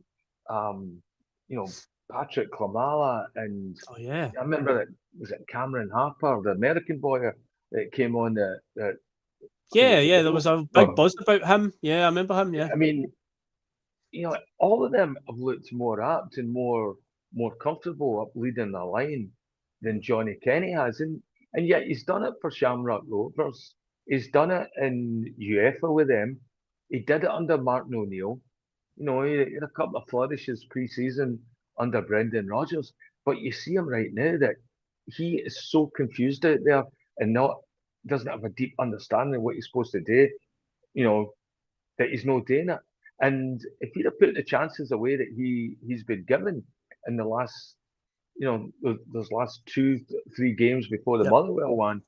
Speaker 2: Patrick Klamala, and I remember that, was it Cameron Harper, the American boy that came on that
Speaker 1: there was a big buzz about him. Yeah, I remember him. Yeah,
Speaker 2: I mean, all of them have looked more apt and more comfortable up leading the line than Johnny Kenny has, and yet he's done it for Shamrock Rovers. He's done it in UEFA with them. He did it under Martin O'Neill. He had a couple of flourishes pre-season under Brendan Rodgers, but you see him right now that he is so confused out there and doesn't have a deep understanding of what he's supposed to do. That he's not doing it. And if he'd have put the chances away that he's been given in the last, those last 2-3 games before the Motherwell one,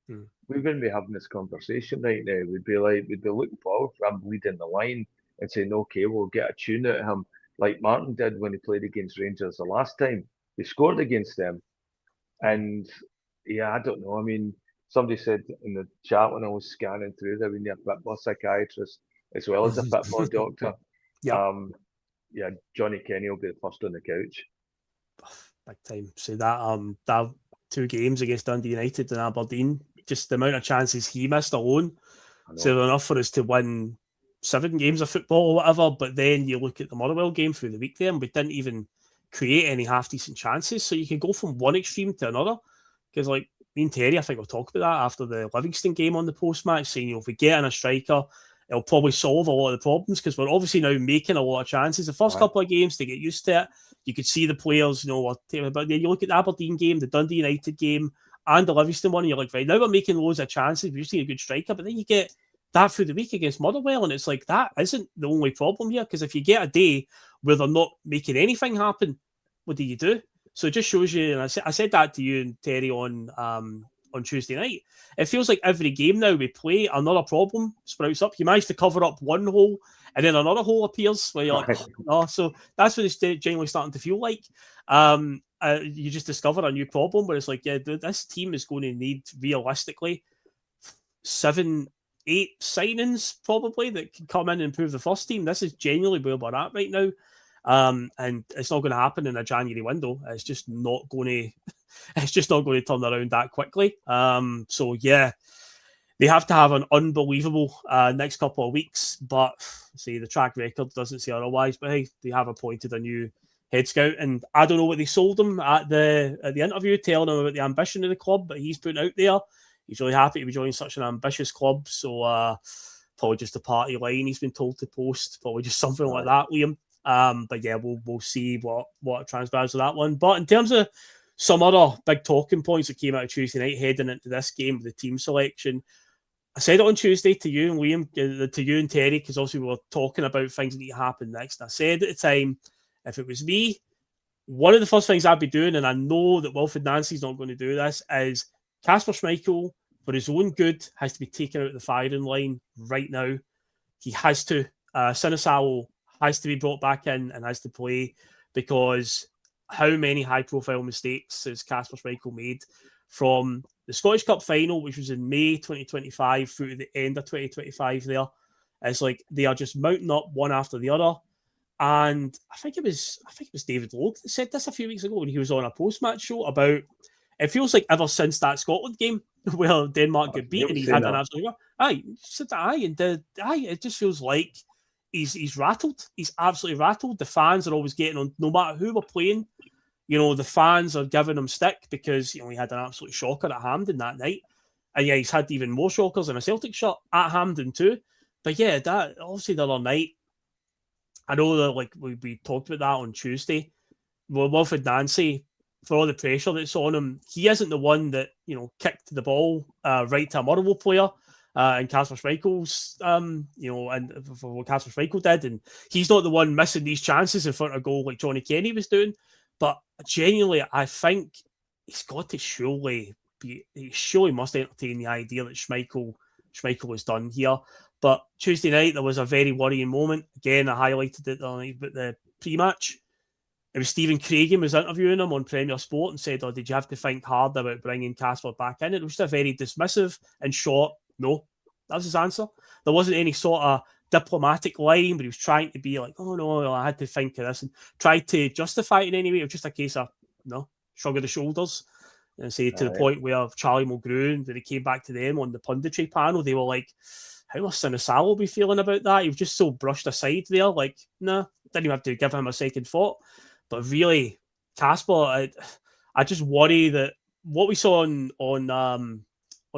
Speaker 2: we wouldn't be having this conversation right now. We'd be looking forward for him leading the line and saying, okay, we'll get a tune out of him, like Martin did when he played against Rangers the last time. He scored against them. And I don't know. I mean, somebody said in the chat when I was scanning through that we need a football psychiatrist as well as a football doctor. Johnny Kenny will be the first on the couch.
Speaker 1: Big time. So that 2 games against Dundee United and Aberdeen, just the amount of chances he missed alone, so enough for us to win 7 games of football or whatever. But then you look at the Motherwell game through the week there, and we didn't even create any half-decent chances. So you can go from one extreme to another. Because like me and Terry, I think we'll talk about that after the Livingston game on the post-match, saying, if we get in a striker, it'll probably solve a lot of the problems, because we're obviously now making a lot of chances. The first couple of games, to get used to it, you could see the players, but then you look at the Aberdeen game, the Dundee United game, and the Livingston one, and you're like, right, now we're making loads of chances, we just need a good striker. But then you get that through the week against Motherwell, and it's like, that isn't the only problem here, because if you get a day where they're not making anything happen, what do you do? So it just shows you, and I said that to you and Terry on on Tuesday night. It feels like every game now we play, another problem sprouts up. You manage to cover up one hole, and then another hole appears where you're like, oh. So that's what it's generally starting to feel like. You just discover a new problem where it's like, yeah, this team is going to need realistically 7-8 signings probably that can come in and improve the first team. This is genuinely where we're at right now. And it's not going to happen in a January window. It's just not going to turn around that quickly. So yeah, they have to have an unbelievable next couple of weeks, but see, the track record doesn't say otherwise. But hey, they have appointed a new head scout, and I don't know what they sold him at the interview, telling him about the ambition of the club, but he's putting out there. He's really happy to be joining such an ambitious club. So probably just a party line he's been told to post, probably just something like that, Liam. But yeah, we'll see what transpires with that one. But in terms of some other big talking points that came out of Tuesday night heading into this game with the team selection, I said it on Tuesday to you and Liam, to you and Terry, because obviously we were talking about things that need to happen next. I said at the time, if it was me, one of the first things I'd be doing, and I know that Wilfried Nancy's not going to do this, is Kasper Schmeichel, for his own good, has to be taken out of the firing line right now. He has to. Sinisalo has to be brought back in and has to play, because how many high-profile mistakes has Kasper Schmeichel made from the Scottish Cup final, which was in May 2025, through to the end of 2025 there. It's like they are just mounting up one after the other. And I think it was David Logue that said this a few weeks ago when he was on a post-match show about, it feels like ever since that Scotland game where Denmark got beat and he had an absolute, it just feels like he's rattled. He's absolutely rattled. The fans are always getting on, no matter who we're playing. The fans are giving him stick because he had an absolute shocker at Hampden that night. And yeah, he's had even more shockers in a Celtic shirt at Hampden too. But yeah, that obviously the other night, I know that we talked about that on Tuesday. Well, Wilfried Nancy, for all the pressure that's on him, he isn't the one that kicked the ball right to a Motherwell player, and Kasper Schmeichel's, and for what Kasper Schmeichel did, and he's not the one missing these chances in front of goal like Johnny Kenny was doing. But genuinely, I think he's got to he surely must entertain the idea that Schmeichel is done here. But Tuesday night, there was a very worrying moment. Again, I highlighted it about the pre-match. It was Stephen Craigan was interviewing him on Premier Sport and said, did you have to think hard about bringing Kasper back in? It was just a very dismissive and short, no. That was his answer. There wasn't any sort of diplomatic line, but he was trying to be like, oh no, I had to think of this, and tried to justify it in any way. It was just a case of, shrug of the shoulders. And say to the point where Charlie Mulgrew, when he came back to them on the punditry panel, they were like, how must Sinisalo be feeling about that? He was just so brushed aside there. Like, nah, didn't even have to give him a second thought. But really, Kasper, I just worry that what we saw on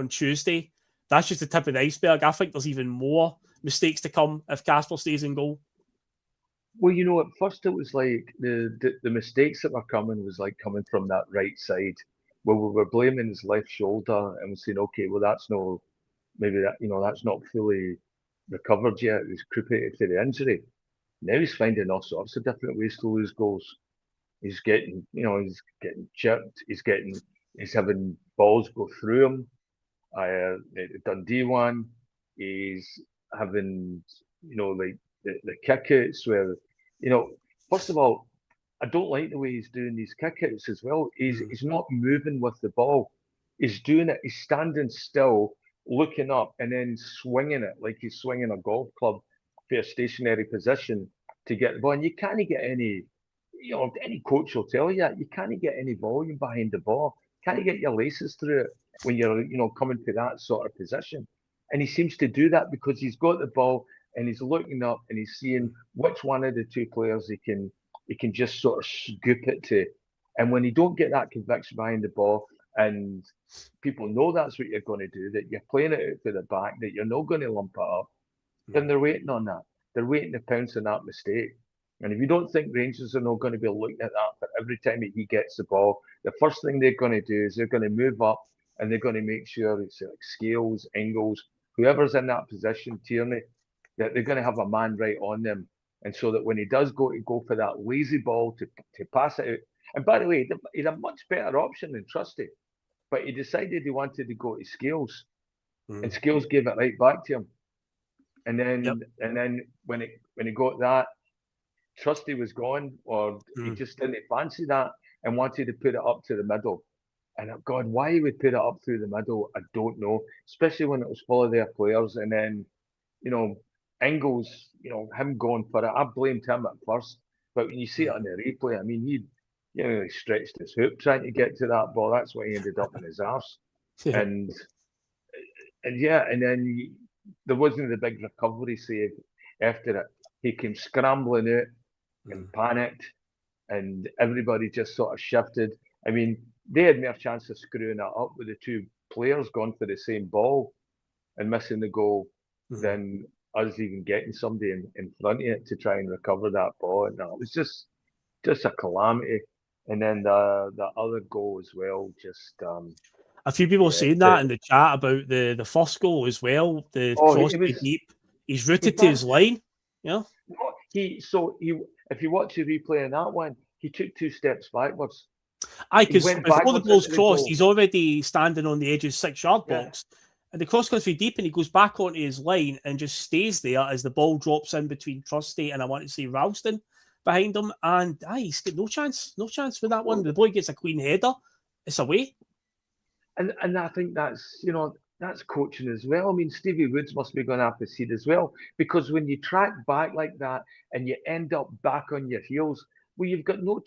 Speaker 1: Tuesday, that's just the tip of the iceberg. I think there's even more mistakes to come if Kasper stays in goal.
Speaker 2: Well, at first it was like the mistakes that were coming was like coming from that right side, where we were blaming his left shoulder and saying, okay, well that's not fully recovered yet. He's recuperated for the injury. Now he's finding all sorts of different ways to lose goals. He's getting chipped. He's having balls go through him. The Dundee one, he's having, the kickouts where, first of all, I don't like the way he's doing these kickouts as well. He's not moving with the ball. He's doing it. He's standing still, looking up, and then swinging it like he's swinging a golf club for a stationary position to get the ball. And you can't get any, any coach will tell you that you can't get any volume behind the ball. Can't get your laces through it when you're, coming to that sort of position. And he seems to do that because he's got the ball and he's looking up and he's seeing which one of the two players he can just sort of scoop it to. And when you don't get that conviction behind the ball, and people know that's what you're going to do, that you're playing it out to the back, that you're not going to lump it up, then they're waiting on that. They're waiting to pounce on that mistake. And if you don't think Rangers are not going to be looking at that for every time that he gets the ball, the first thing they're going to do is they're going to move up and they're going to make sure it's like Scales, Ingles, whoever's in that position, Tierney, that they're going to have a man right on them. And so that when he does go for that lazy ball to pass it out, and by the way, he's a much better option than Trusty. but he decided he wanted to go to Scales, and Scales gave it right back to him. And then when he got that, Trusty was gone, or he just didn't fancy that and wanted to put it up to the middle. And God, why he would put it up through the middle, I don't know. Especially when it was full of their players, and then Ingles, him going for it. I blamed him at first, but when you see it on the replay, I mean, he stretched his hoop trying to get to that ball. That's why he ended up in his arse. And then there wasn't the big recovery save after it. He came scrambling out and panicked, and everybody just sort of shifted. I mean, they had more chance of screwing it up with the two players going for the same ball and missing the goal than us even getting somebody in front of it to try and recover that ball. And it was just a calamity. And then the other goal as well, just
Speaker 1: a few people saying that in the chat about the first goal as well. The cross deep, he's rooted to his line. Yeah.
Speaker 2: If you watch the replay on that one, he took 2 steps backwards.
Speaker 1: Because before the ball's crossed, he's already standing on the edge of 6-yard box. And the cross goes very deep, and he goes back onto his line and just stays there as the ball drops in between Trusty and I want to say Ralston behind him. And he's got no chance for that one. The boy gets a clean header. It's away.
Speaker 2: And I think that's that's coaching as well. I mean, Stevie Woods must be going to have to see it as well, because when you track back like that and you end up back on your heels, well, you've got no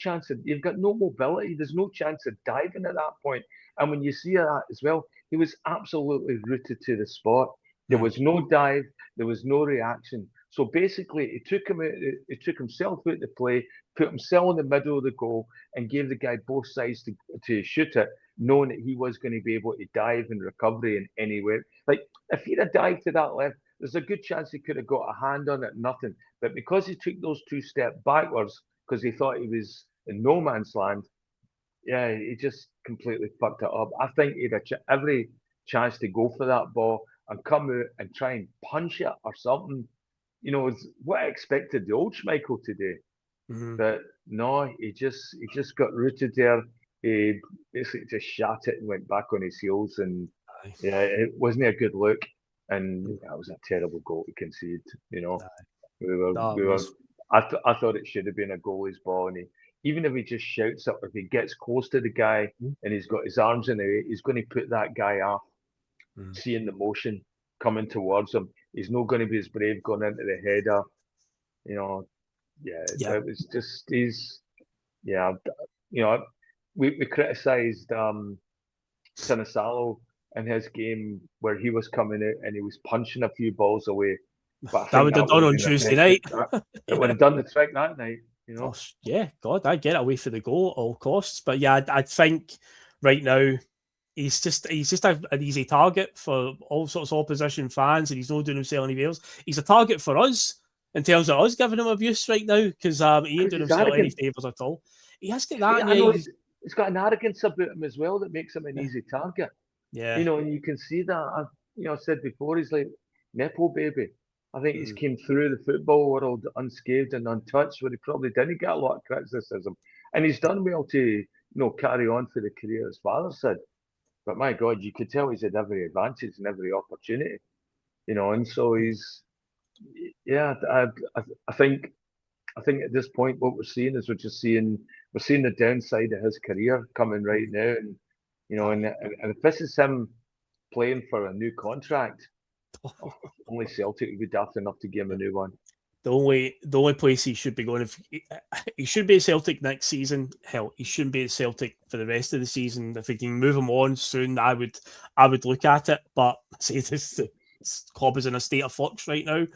Speaker 2: mobility. There's no chance of diving at that point. And when you see that as well, he was absolutely rooted to the spot. There was no dive. There was no reaction. So basically, he took himself out to play, put himself in the middle of the goal, and gave the guy both sides to shoot it, knowing that he was going to be able to dive and recovery in any way. Like, if he'd have dived to that left, there's a good chance he could have got a hand on it, nothing. But because he took those 2 steps backwards, because he thought he was in no man's land, he just completely fucked it up. I think he'd had every chance to go for that ball and come out and try and punch it or something. It's what I expected the old Schmeichel to do. But no, he just got rooted there. He basically just shot it and went back on his heels, and it wasn't a good look. And that was a terrible goal to concede. I thought it should have been a goalie's ball, and even if he just shouts it, or if he gets close to the guy and he's got his arms in the air, he's going to put that guy off. Seeing the motion coming towards him, he's not going to be as brave going into the header. It was just we criticised Sinisalo in his game where he was coming out and he was punching a few balls away. But
Speaker 1: that would have done on Tuesday night.
Speaker 2: It would have done the trick that night.
Speaker 1: God, I get away for the goal at all costs. But I think right now he's just an easy target for all sorts of opposition fans, and he's not doing himself any favours. He's a target for us in terms of us giving him abuse right now, because he ain't doing himself any favours at all. He has got that.
Speaker 2: He's got an arrogance about him as well that makes him an easy target.
Speaker 1: Yeah.
Speaker 2: And you can see that. I said before, he's like Nepo baby. I think he's came through the football world unscathed and untouched, where he probably didn't get a lot of criticism. And he's done well to, carry on for the career his father said. But my God, you could tell he's had every advantage and every opportunity, and so he's, I think at this point what we're seeing is we're seeing the downside of his career coming right now, and and if this is him playing for a new contract, only Celtic would be daft enough to give him a new one.
Speaker 1: The only place he should be going, if he should be at Celtic next season, hell, he shouldn't be at Celtic for the rest of the season. If we can move him on soon, I would look at it. But say this club is in a state of flux right now.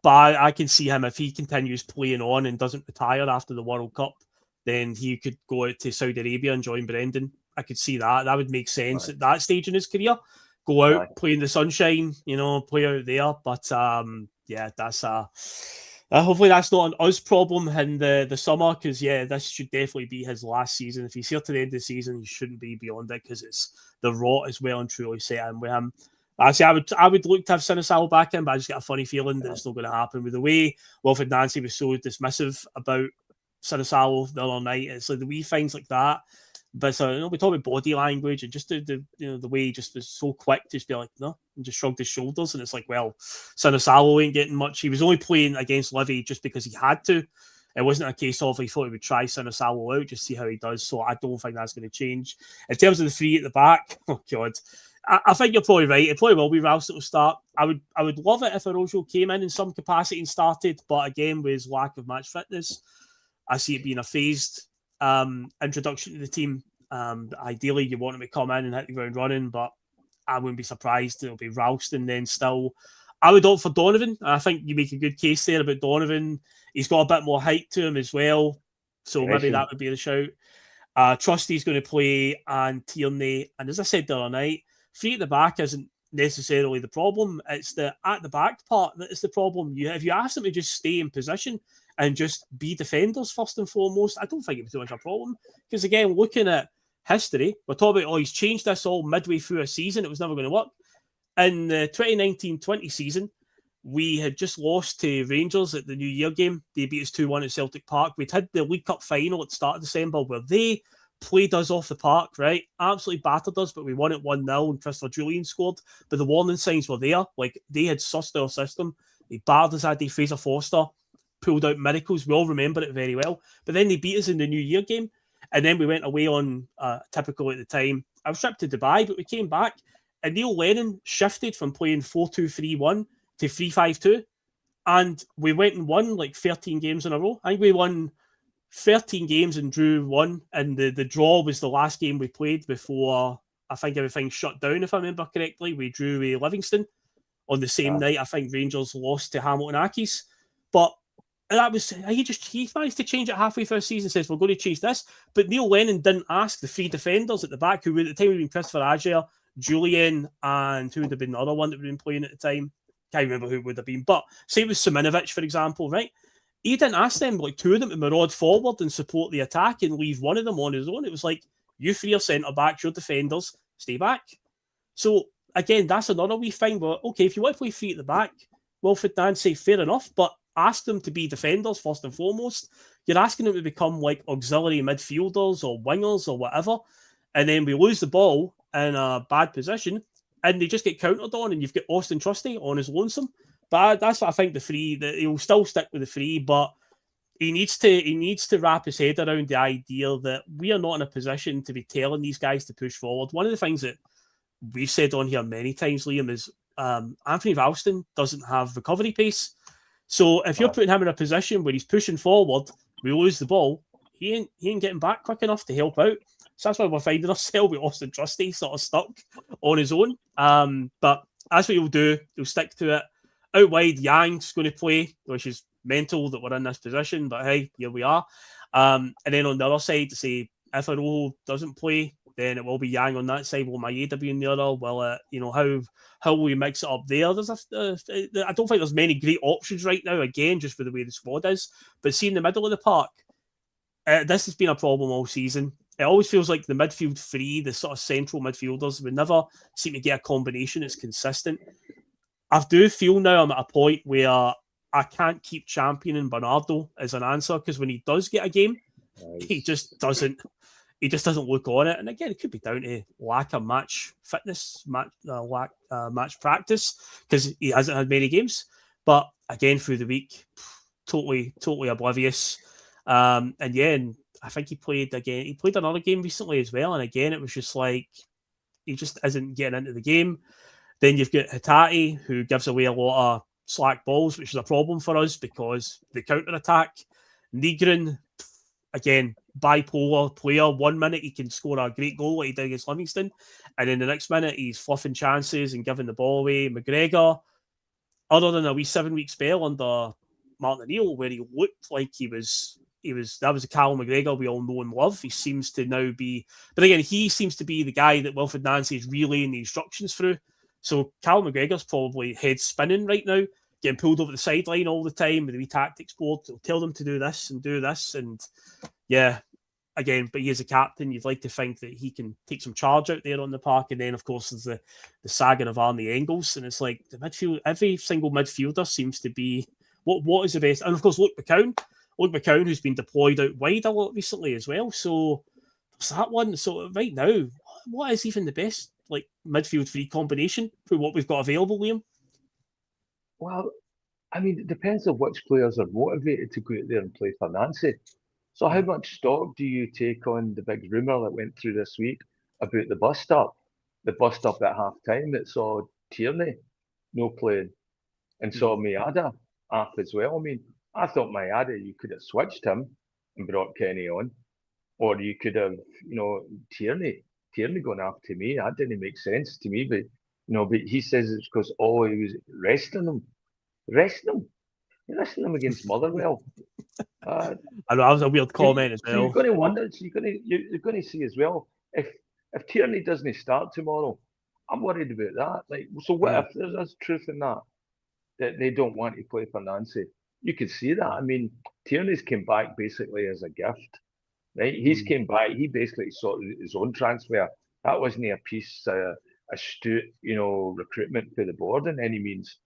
Speaker 1: But I can see him, if he continues playing on and doesn't retire after the World Cup, then he could go out to Saudi Arabia and join Brendan. I could see that. That would make sense at that stage in his career. Go out, play in the sunshine, play out there. But that's hopefully that's not an us problem in the summer, because this should definitely be his last season. If he's here to the end of the season, he shouldn't be beyond it, because it's the rot is well and truly set in with him. Actually, I would look to have Sinisalo back in, but I just get a funny feeling that it's not going to happen with the way Wilfried Nancy was so dismissive about Sinisalo the other night. It's like the wee things like that But so we talk about body language and just the way he just was so quick to just be like, no, and just shrugged his shoulders. And it's like, well, Sinosalo ain't getting much. He was only playing against Livy just because he had to. It wasn't a case of he thought he would try Sinosalo out, just see how he does. So I don't think that's going to change. In terms of the three at the back, oh God, I think you're probably right. It probably will be Rouse that will start. I would love it if Arojo came in some capacity and started, but again, with his lack of match fitness, I see it being a phased introduction to the team. Ideally, you want him to come in and hit the ground running, but I wouldn't be surprised it'll be Ralston then still. I would opt for Donovan. I think you make a good case there about Donovan. He's got a bit more height to him as well, so maybe that would be the shout. Trusty's going to play and Tierney, and as I said the other night, three at the back isn't necessarily the problem. It's the at the back part that is the problem. If you ask them to just stay in position and just be defenders first and foremost, I don't think it'd be too much of a problem. Because again, looking at history, we're talking about, he's changed this all midway through a season. It was never going to work. In the 2019-20 season, we had just lost to Rangers at the New Year game. They beat us 2-1 at Celtic Park. We'd had the League Cup final at the start of December where they played us off the park, right? Absolutely battered us, but we won it 1-0 and Christopher Julian scored. But the warning signs were there. Like, they had sussed our system. They battered us that day. Fraser Foster pulled out miracles. We all remember it very well. But then they beat us in the New Year game. And then we went away on, typical at the time, I was shipped to Dubai, but we came back. And Neil Lennon shifted from playing 4-2-3-1 to 3-5-2. And we went and won like 13 games in a row. I think we won 13 games and drew one. And the draw was the last game we played before I think everything shut down, if I remember correctly. We drew with Livingston on the same night. I think Rangers lost to Hamilton Accies. But that was, he managed to change it halfway through the season, says, we're going to change this. But Neil Lennon didn't ask the three defenders at the back, who at the time would have been Christopher Ajer, Julian, and who would have been the other one that would have been playing at the time? Can't remember who it would have been. But say it was Siminovic, for example, right? He didn't ask them, like two of them, to maraud forward and support the attack and leave one of them on his own. It was like, you three are centre-backs, you're defenders, stay back. So, again, that's another wee thing. But, okay, if you want to play three at the back, Wilfried Nancy, fair enough, but ask them to be defenders first and foremost. You're asking them to become like auxiliary midfielders or wingers or whatever, and then we lose the ball in a bad position and they just get countered on, and you've got Austin Trusty on his lonesome. But that's what I think the three, that he'll still stick with the three, but he needs to wrap his head around the idea that we are not in a position to be telling these guys to push forward. One of the things that we've said on here many times, Liam, is Anthony Ralston doesn't have recovery pace. So if you're putting him in a position where he's pushing forward, we lose the ball, he ain't getting back quick enough to help out. So that's why we're finding ourselves with Austin Trusty sort of stuck on his own. But that's what he'll do. He'll stick to it. Out wide, Yang's going to play, which is mental that we're in this position. But hey, here we are. And then on the other side, to say if Arojo doesn't play, then it will be Yang on that side. Will Maeda be in the other? Will how will we mix it up there? I don't think there's many great options right now, again, just for the way the squad is. But see, in the middle of the park, this has been a problem all season. It always feels like the midfield three, the sort of central midfielders, we never seem to get a combination that's consistent. I do feel now I'm at a point where I can't keep championing Bernardo as an answer, because when he does get a game, he just doesn't look on it. And again, it could be down to lack of match fitness, match practice, because he hasn't had many games. But again, through the week, totally oblivious. And I think he played another game recently as well. And again, it was just like, he just isn't getting into the game. Then you've got Hatate, who gives away a lot of slack balls, which is a problem for us because the counter-attack. Nygren, again, bipolar player. 1 minute he can score a great goal like he did against Livingston, and then the next minute he's fluffing chances and giving the ball away. McGregor, other than a wee 7-week spell under Martin O'Neill where he looked like he was that was a Callum McGregor we all know and love. He seems to now be, but again, he seems to be the guy that Wilfried Nancy is relaying the instructions through. So Callum McGregor's probably head spinning right now, getting pulled over the sideline all the time with the wee tactics board. It'll tell them to do this and do this. And yeah, again, but he is a captain. You'd like to think that he can take some charge out there on the park. And then, of course, there's the saga of Arnie Engels. And it's like the midfield, every single midfielder seems to be, what is the best? And of course, Luke McCown, who's been deployed out wide a lot recently as well. So there's that one. So right now, what is even the best like midfield free combination for what we've got available, Liam?
Speaker 2: Well, I mean, it depends on which players are motivated to go out there and play for Nancy. So how much stock do you take on the big rumour that went through this week about the bus stop? The bus stop at half time that saw Tierney no playing and saw Mayada up as well. I mean, I thought Mayada, you could have switched him and brought Kenny on, or you could have, Tierney going after me. That didn't make sense to me, but but he says it's because he was resting him. Resting him? You're resting him against Motherwell.
Speaker 1: I know that was a weird comment as well.
Speaker 2: So you're going to wonder. So you're going to see as well if Tierney doesn't start tomorrow. I'm worried about that. Like, so what if there's truth in that they don't want to play for Nancy? You could see that. I mean, Tierney's came back basically as a gift, right? He's came back. He basically sorted his own transfer. That wasn't a piece astute, recruitment for the board in any means.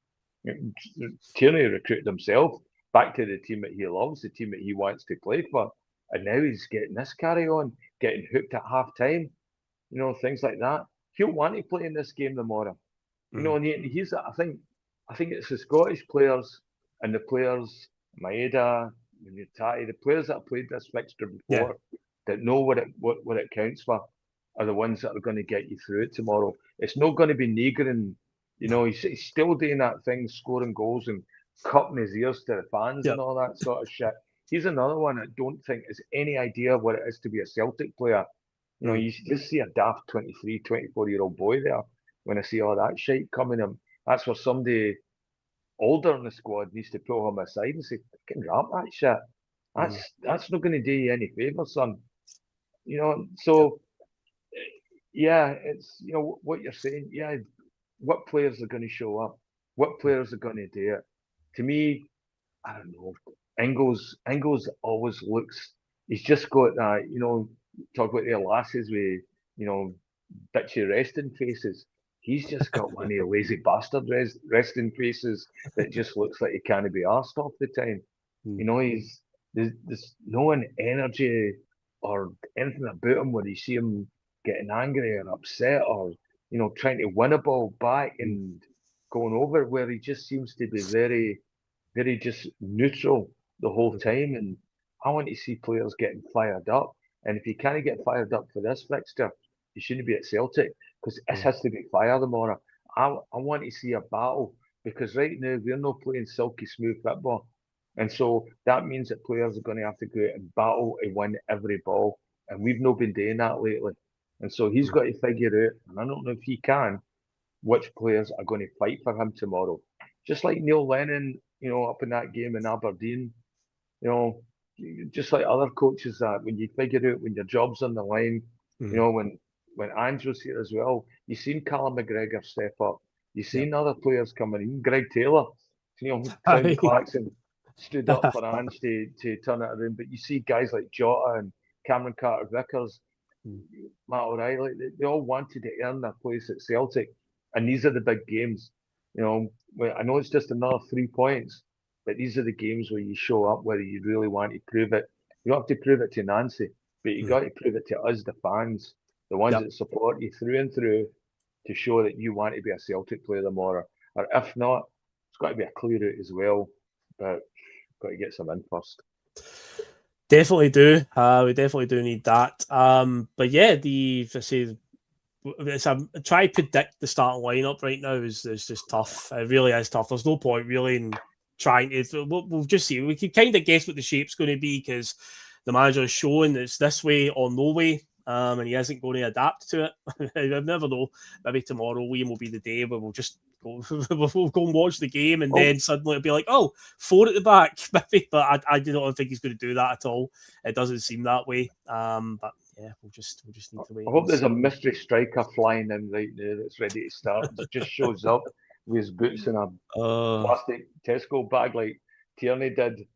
Speaker 2: Tierney recruited himself back to the team that he loves, the team that he wants to play for, and now he's getting this carry on, getting hooked at half time, things like that. He'll want to play in this game tomorrow, and he's. I think it's the Scottish players and the players, Maeda, Mutati, the players that have played this fixture before that know what it counts for, are the ones that are going to get you through it tomorrow. It's not going to be Negrin. He's still doing that thing, scoring goals and cutting his ears to the fans and all that sort of shit. He's another one that don't think has any idea what it is to be a Celtic player. You just see a daft 23, 24-year-old boy there when I see all that shit coming in. That's where somebody older in the squad needs to pull him aside and say, "Fucking wrap that shit. That's not going to do you any favours, son." So yeah, it's what you're saying. Yeah, what players are going to show up? What players are going to do it? To me, I don't know. Engels always looks. He's just got that. Talk about their lasses with bitchy resting faces. He's just got one of the lazy bastard resting faces that just looks like he can't be arsed off the time. There's no energy or anything about him where you see him getting angry or upset or trying to win a ball back and going over, where he just seems to be very, very just neutral the whole time. And I want to see players getting fired up. And if you can't get fired up for this fixture, you shouldn't be at Celtic, because this has to be fire tomorrow. I want to see a battle, because right now we're not playing silky smooth football. And so that means that players are going to have to go out and battle and win every ball. And we've not been doing that lately. And so he's got to figure out, and I don't know if he can, which players are going to fight for him tomorrow. Just like Neil Lennon, up in that game in Aberdeen, just like other coaches, that when you figure out when your job's on the line, when Andrew's here as well, you've seen Callum McGregor step up. You've seen other players coming in. Greg Taylor, Tony Clarkson stood up for Ange to turn it around. But you see guys like Jota and Cameron Carter-Vickers, Matt O'Reilly, they all wanted to earn their place at Celtic. And these are the big games. I know it's just another 3 points, but these are the games where you show up, whether you really want to prove it. You don't have to prove it to Nancy, but you got to prove it to us, the fans, the ones that support you through and through, to show that you want to be a Celtic player tomorrow. Or if not, it's got to be a clear out as well, but got to get some in first.
Speaker 1: Definitely do. We definitely do need that. But yeah, try to predict the starting lineup right now is just tough. It really is tough. There's no point really in trying to. We'll just see. We can kind of guess what the shape's going to be, because the manager is showing it's this way or no way, and he isn't going to adapt to it. I never know. Maybe tomorrow, Liam, will be the day where we'll just we'll go and watch the game, and then suddenly it'll be like, 4 at the back, maybe. But I don't think he's going to do that at all. It doesn't seem that way. But yeah, we'll just need to wait.
Speaker 2: I hope there's a mystery striker flying in right now that's ready to start. That just shows up with his boots in a plastic Tesco bag like Tierney did.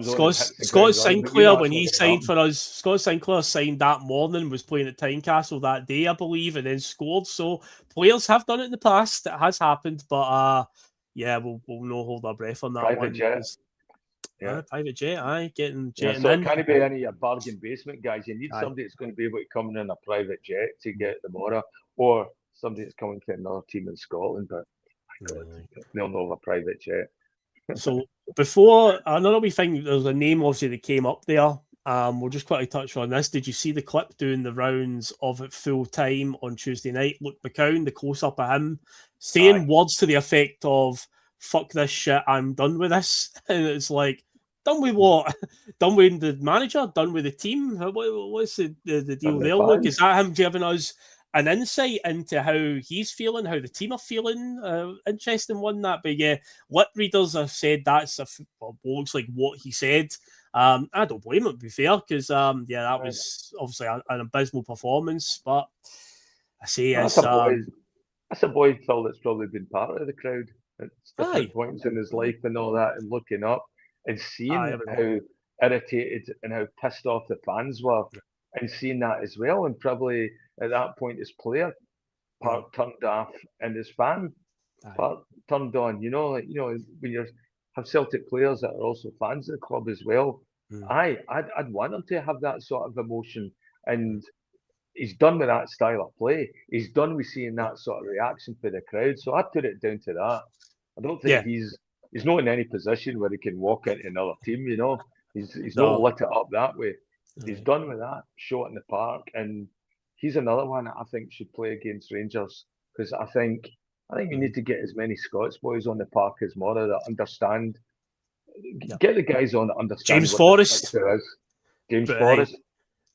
Speaker 1: Scott Sinclair, when he signed for us, Scott Sinclair signed that morning, was playing at Tynecastle that day, I believe, and then scored. So players have done it in the past. It has happened, but yeah, we'll no hold our breath on that
Speaker 2: Private
Speaker 1: one.
Speaker 2: Jet. Yeah.
Speaker 1: Private jet, getting jetting
Speaker 2: so
Speaker 1: in.
Speaker 2: it can't be any bargain basement guys. You need
Speaker 1: Aye.
Speaker 2: somebody that's going to be able to come in a private jet to get the Mora, or somebody that's coming to another team in Scotland. But God, they'll know of a private jet.
Speaker 1: So before another wee thing, there's a name obviously that came up there. We'll just quickly touch on this. Did you see the clip doing the rounds of it full time on Tuesday night? Luke McCown, the close up of him saying words to the effect of "fuck this shit, I'm done with this," and it's like, done with what? Done with the manager? Done with the team? What's the deal there, Luke? Is that him giving us an insight into how he's feeling, how the team are feeling? Interesting one, that. But yeah, lip readers have said that's looks like what he said. I don't blame him, to be fair, because that was obviously an abysmal performance. But I say
Speaker 2: that's a boy Phil that's probably been part of the crowd at different points in his life and all that, and looking up and seeing how irritated and how pissed off the fans were, and seeing that as well, and probably at that point his player part turned off and his fan part turned on. When you have Celtic players that are also fans of the club as well. I'd want him to have that sort of emotion, and he's done with that style of play. He's done with seeing that sort of reaction for the crowd. So I'd put it down to that. I don't think he's not in any position where he can walk into another team. He's not lit it up that way. He's done with that, shot in the park, and he's another one that I think should play against Rangers, because I think we need to get as many Scots boys on the park as Mora that understand. Get the guys on that understand.
Speaker 1: James Forrest.
Speaker 2: James Forrest.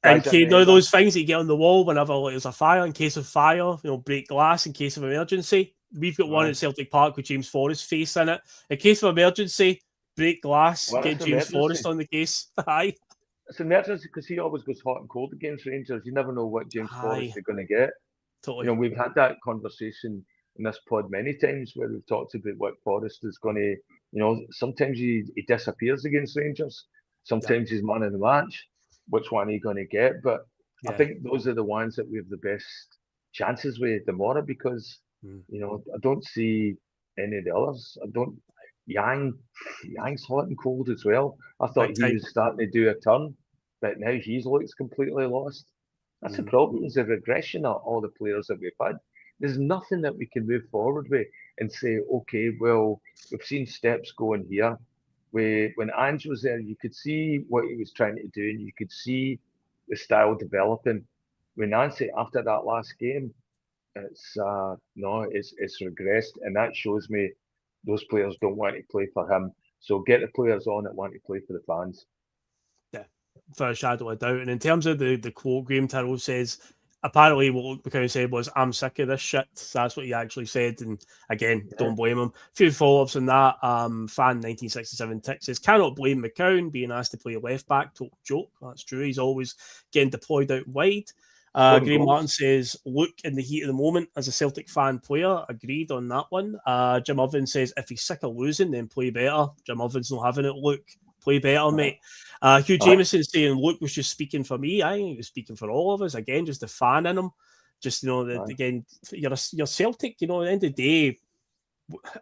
Speaker 1: And those things that you get on the wall whenever there's a fire, in case of fire, break glass in case of emergency. We've got one at Celtic Park with James Forrest's face in it. In case of emergency, break glass, get James Forrest on the case. Aye.
Speaker 2: It's an emergency because he always goes hot and cold against Rangers. You never know what James Forrest is going to get.
Speaker 1: Totally.
Speaker 2: We've had that conversation in this pod many times where we've talked about what Forrest is going to, sometimes he disappears against Rangers. Sometimes he's man of the match. Which one are you going to get? But I think those are the ones that we have the best chances with tomorrow, because, I don't see any of the others. Yang's hot and cold as well. I thought he was starting to do a turn, but now he looks completely lost. That's the problem. It's a regression of all the players that we've had. There's nothing that we can move forward with and say, okay, well, we've seen steps going here. When Ange was there, you could see what he was trying to do, and you could see the style developing. With Nancy, after that last game, it's regressed, and that shows me those players don't want to play for him. So get the players on that want to play for the fans.
Speaker 1: Yeah, for a shadow of a doubt. And in terms of the quote, Graham Tyrrell says, apparently what Luke McCown said was, "I'm sick of this shit." So that's what he actually said. And again, don't blame him. A few follow-ups on that. Fan 1967 Tick says, "Cannot blame McCown being asked to play left back. Total joke." That's true. He's always getting deployed out wide. Graham Martin says, "Look, in the heat of the moment as a Celtic fan player." Agreed on that one. Jim Ovens says, "If he's sick of losing, then play better." Jim Ovens not having it. Luke, play better, mate. Hugh Jameson saying Luke was just speaking for me. I think he was speaking for all of us. Again, just a fan in him. Just, again, you're Celtic, at the end of the day.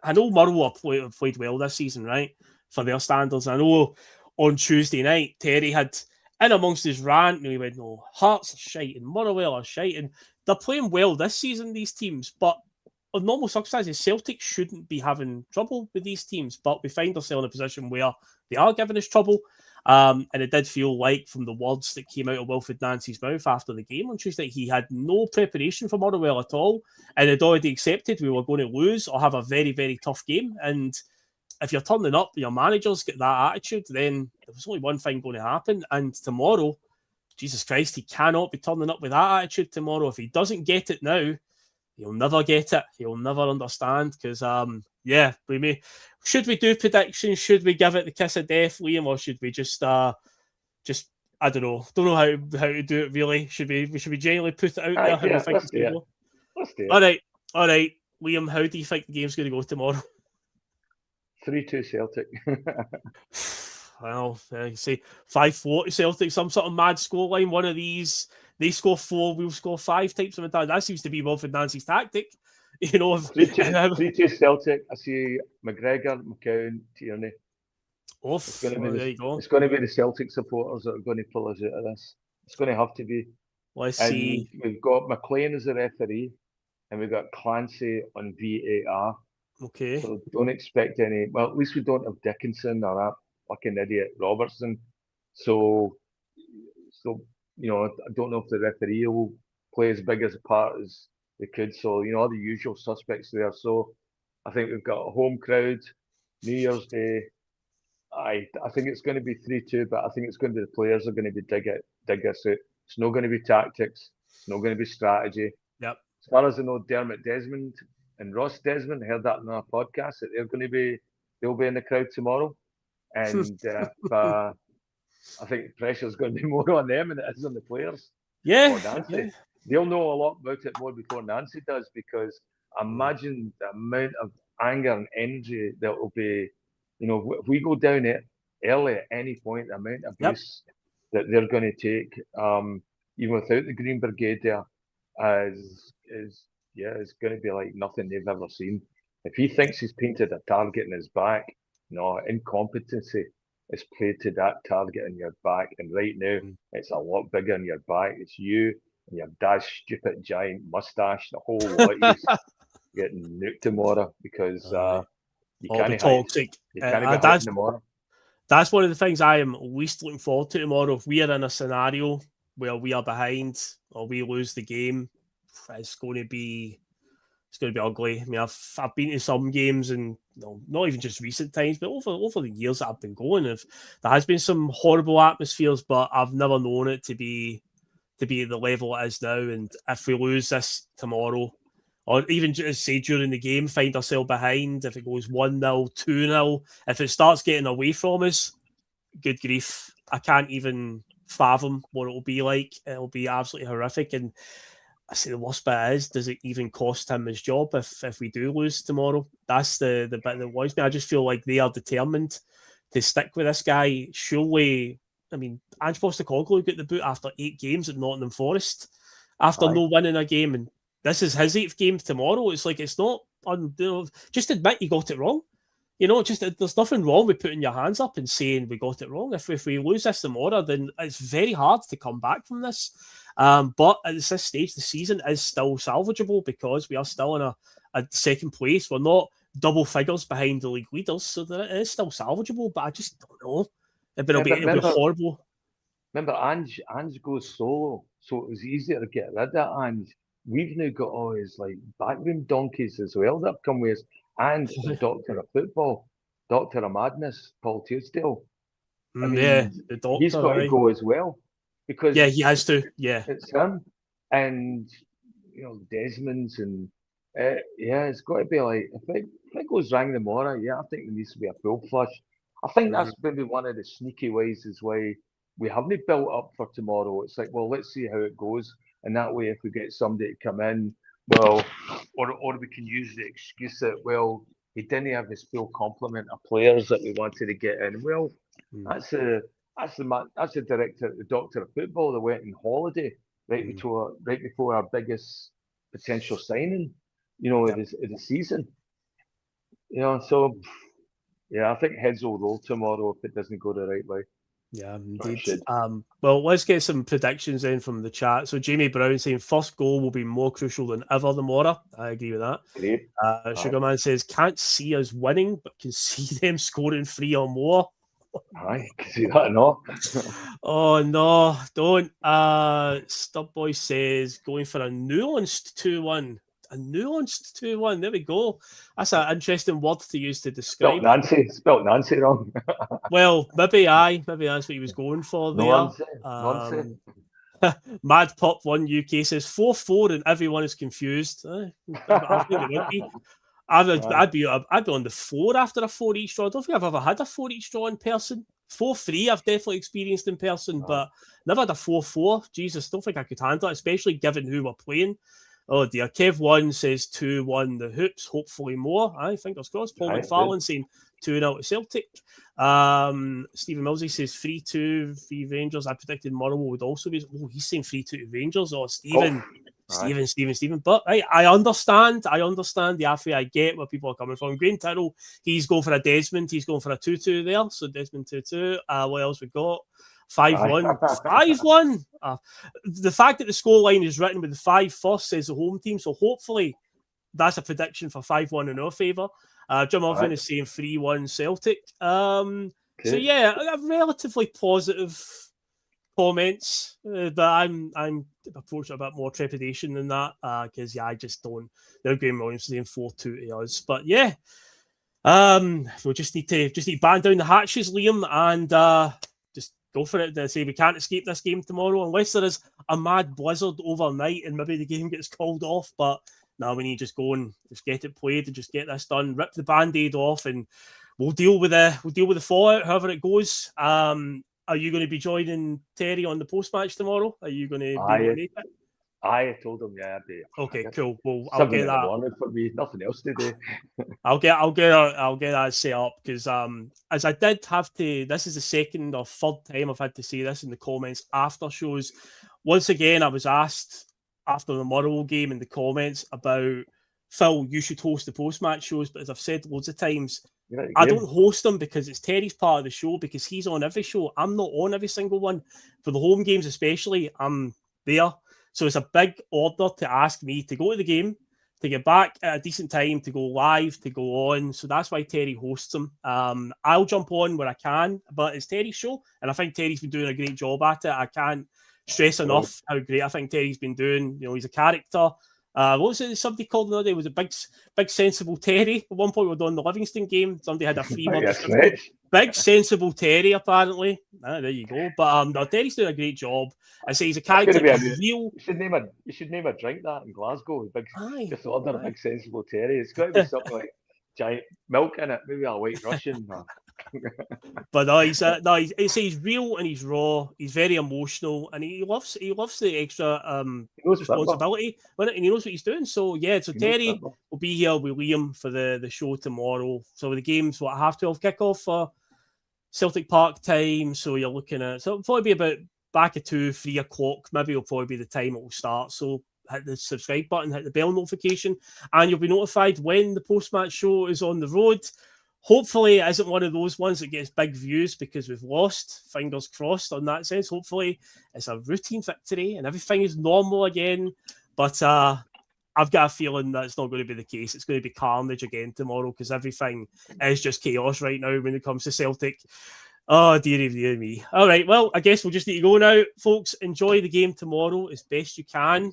Speaker 1: I know Murrow played well this season, right? For their standards. I know on Tuesday night, Terry had, in amongst his rant, he went, "No, Hearts are shite and Motherwell are shite." And they're playing well this season, these teams. But on normal circumstances, Celtic shouldn't be having trouble with these teams. But we find ourselves in a position where they are giving us trouble. And it did feel like, from the words that came out of Wilfried Nancy's mouth after the game on Tuesday, he had no preparation for Motherwell at all, and had already accepted we were going to lose or have a very, very tough game. And if you're turning up, your manager's got that attitude, then there's only one thing going to happen. And tomorrow, Jesus Christ, he cannot be turning up with that attitude tomorrow. If he doesn't get it now, he'll never get it. He'll never understand. Because, should we do predictions? Should we give it the kiss of death, Liam, or should we just I don't know how to do it really? Should we genuinely put it out there? How we think it's going to go?
Speaker 2: Let's do it.
Speaker 1: All right, Liam. How do you think the game's going to go tomorrow?
Speaker 2: 3-2 Celtic.
Speaker 1: Well, you say 5-4 to Celtic, some sort of mad scoreline. One of these, they score 4, we'll score 5 types of attack. That seems to be Wilfried Nancy's tactic.
Speaker 2: 3-2 Celtic. I see McGregor, McCown, Tierney.
Speaker 1: Oof, well, there you go.
Speaker 2: It's going to be the Celtic supporters that are going to pull us out of this. It's going to have to be.
Speaker 1: Let's
Speaker 2: And
Speaker 1: see.
Speaker 2: we've got McLean as a referee, and we've got Clancy on VAR.
Speaker 1: Okay.
Speaker 2: So don't expect any. Well, at least we don't have Dickinson or that fucking idiot Robertson. So I don't know if the referee will play as big as a part as they could. So all the usual suspects there. So I think we've got a home crowd, New Year's Day. I think it's going to be 3-2, but I think it's going to be the players are going to be dig us out. It's not going to be tactics. It's not going to be strategy.
Speaker 1: Yep.
Speaker 2: As far as I know, Dermot Desmond and Ross Desmond, heard that in our podcast that they'll be in the crowd tomorrow, and I think the pressure's going to be more on them than it is on the players.
Speaker 1: Yeah.
Speaker 2: Or Nancy.
Speaker 1: Yeah.
Speaker 2: They'll know a lot about it more before Nancy does, because imagine the amount of anger and energy that will be. If we go down it early at any point, the amount of abuse that they're going to take, even without the Green Brigade there, is going to be like nothing they've ever seen. If he thinks he's painted a target in his back, no, incompetency is played to that target in your back, and right now it's a lot bigger in your back. It's you and your dad's stupid giant mustache, the whole lot of you getting nuked tomorrow, because you can't be toxic. You can't be hiding tomorrow.
Speaker 1: That's one of the things I am least looking forward to tomorrow. If we are in a scenario where we are behind or we lose the game, it's going to be ugly. I mean, I've been to some games, and not even just recent times, but over the years that I've been going, there has been some horrible atmospheres, but I've never known it to be at the level it is now. And if we lose this tomorrow, or even just say during the game, find ourselves behind, if it goes 1-0, 2-0, if it starts getting away from us, good grief, I can't even fathom what it'll be like. It'll be absolutely horrific. And I say the worst bit is, does it even cost him his job if we do lose tomorrow? That's the bit that worries me. I just feel like they are determined to stick with this guy. Surely, I mean, Ange Postecoglou got the boot after 8 games at Nottingham Forest, after no winning a game, and this is his 8th game tomorrow. It's like, it's not, just admit you got it wrong. There's nothing wrong with putting your hands up and saying we got it wrong. If we lose this tomorrow, then it's very hard to come back from this. But at this stage, the season is still salvageable, because we are still in a second place. We're not double figures behind the league leaders, so it is still salvageable. But I just don't know. It'll be horrible.
Speaker 2: Remember, Ange goes solo, so it was easier to get rid of Ange. We've now got all his backroom donkeys as well that have come with us, and the doctor of football, doctor of madness, Paul Teasdale. I mean,
Speaker 1: the doctor,
Speaker 2: he's got to go as well, because
Speaker 1: he has to. Yeah,
Speaker 2: it's him, and Desmond's, and it's got to be like, if it goes wrong tomorrow, I think there needs to be a full flush. I think that's maybe one of the sneaky ways is why we haven't built up for tomorrow. It's like, well, let's see how it goes. And that way, if we get somebody to come in, well, or we can use the excuse that, well, he didn't have his full complement of players that we wanted to get in. Well, that's the director, the doctor of football that went on holiday right before our biggest potential signing, of the season. So I think heads will roll tomorrow if it doesn't go the right way.
Speaker 1: Yeah, indeed. Well, let's get some predictions in from the chat. So Jamie Brown saying first goal will be more crucial than ever tomorrow. I agree with that.
Speaker 2: Great.
Speaker 1: Sugarman says can't see us winning, but can see them scoring 3 or more.
Speaker 2: I can see that, no.
Speaker 1: Oh no, don't. Stubboy says going for a nuanced 2-1. A nuanced 2-1. There we go. That's an interesting word to use to describe.
Speaker 2: Spelt Nancy wrong.
Speaker 1: Well, maybe that's what he was going for there.
Speaker 2: Nancy.
Speaker 1: Mad Pop 1 UK says 4-4 and everyone is confused. I think it would be. I'd be on the floor after a 4 each draw. I don't think I've ever had a 4 each draw in person. 4-3 I've definitely experienced in person, but never had a 4-4. Jesus, don't think I could handle it, especially given who we're playing. Oh dear. Kev1 says 2-1 the Hoops, hopefully more. Fingers crossed. Paul McFarlane saying 2-0 to Celtic. Stephen Millsy says 3-2 Rangers. I predicted Murrow would also be. Oh, he's saying 3-2 to Rangers. Oh, Stephen. Stephen. But I understand the AFI. I get where people are coming from. Green Tyrrell, he's going for a Desmond. He's going for a 2-2 there. So Desmond 2-2. What else we got? 5-1. 5-1. The fact that the scoreline is written with the 5 first says the home team. So hopefully that's a prediction for 5-1 in our favour. Jim Irvin is saying 3-1 Celtic. So yeah, a relatively positive comments, but I'm approaching a bit more trepidation than that because I just don't. They're Graham Williams saying 4-2 to us, but yeah, we'll just need to batten down the hatches, Liam, and just go for it. They say we can't escape this game tomorrow unless there is a mad blizzard overnight and maybe the game gets called off. But now we need to just go and just get it played and just get this done. Rip the band-aid off, and we'll deal with the fallout, however it goes. Are you going to be joining Terry on the post-match tomorrow? Are you going to be able to make it?
Speaker 2: I told him, yeah, I'd be.
Speaker 1: Okay, cool. Well, I'll get that.
Speaker 2: For me, nothing else to do.
Speaker 1: I'll get that set up because as I did have to. This is the second or third time I've had to say this in the comments after shows. Once again, I was asked after the Motherwell game in the comments about, Phil, you should host the post-match shows, but as I've said loads of times, I don't host them because it's Terry's part of the show, because he's on every show. I'm not on every single one. For the home games especially, I'm there. So it's a big order to ask me to go to the game, to get back at a decent time, to go live, to go on. So that's why Terry hosts them. I'll jump on where I can, but it's Terry's show, and I think Terry's been doing a great job at it. I can't stress enough how great I think Terry's been doing. You know, he's a character. What was it? Somebody called the other day. It was a big sensible Terry. At one point, we were doing the Livingston game. Somebody had a 3-word description. Big sensible Terry, apparently. There you go. But no, Terry's doing a great job. I say he's a character. Real.
Speaker 2: You should name a drink that in Glasgow. Just order a big sensible Terry. It's got to be something like giant milk in it. Maybe a White Russian.
Speaker 1: But no, he's real and he's raw. He's very emotional, and he loves the extra responsibility, and he knows what he's doing. So yeah, so Terry will be here with Liam for the show tomorrow. So the game's 12:30 kickoff for Celtic Park time. So you're looking at, so it'll probably be about back at 2-3 o'clock. Maybe it'll probably be the time it will start. So hit the subscribe button, hit the bell notification, and you'll be notified when the post-match show is on the road. Hopefully it isn't one of those ones that gets big views because we've lost. Fingers crossed on that sense. Hopefully it's a routine victory and everything is normal again. But I've got a feeling that it's not going to be the case. It's going to be carnage again tomorrow because everything is just chaos right now when it comes to Celtic. Oh, dear me. All right, well, I guess we'll just need to go now. Folks, enjoy the game tomorrow as best you can.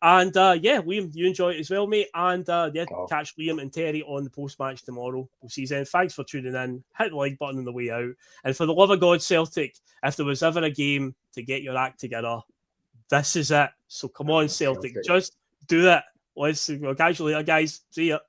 Speaker 1: And yeah, Liam, you enjoy it as well, mate. And catch Liam and Terry on the post-match tomorrow. We'll see you then. Thanks for tuning in. Hit the like button on the way out. And for the love of God, Celtic, if there was ever a game to get your act together, this is it. So come on, Celtic. Just do it. Let's catch you later, guys. See ya.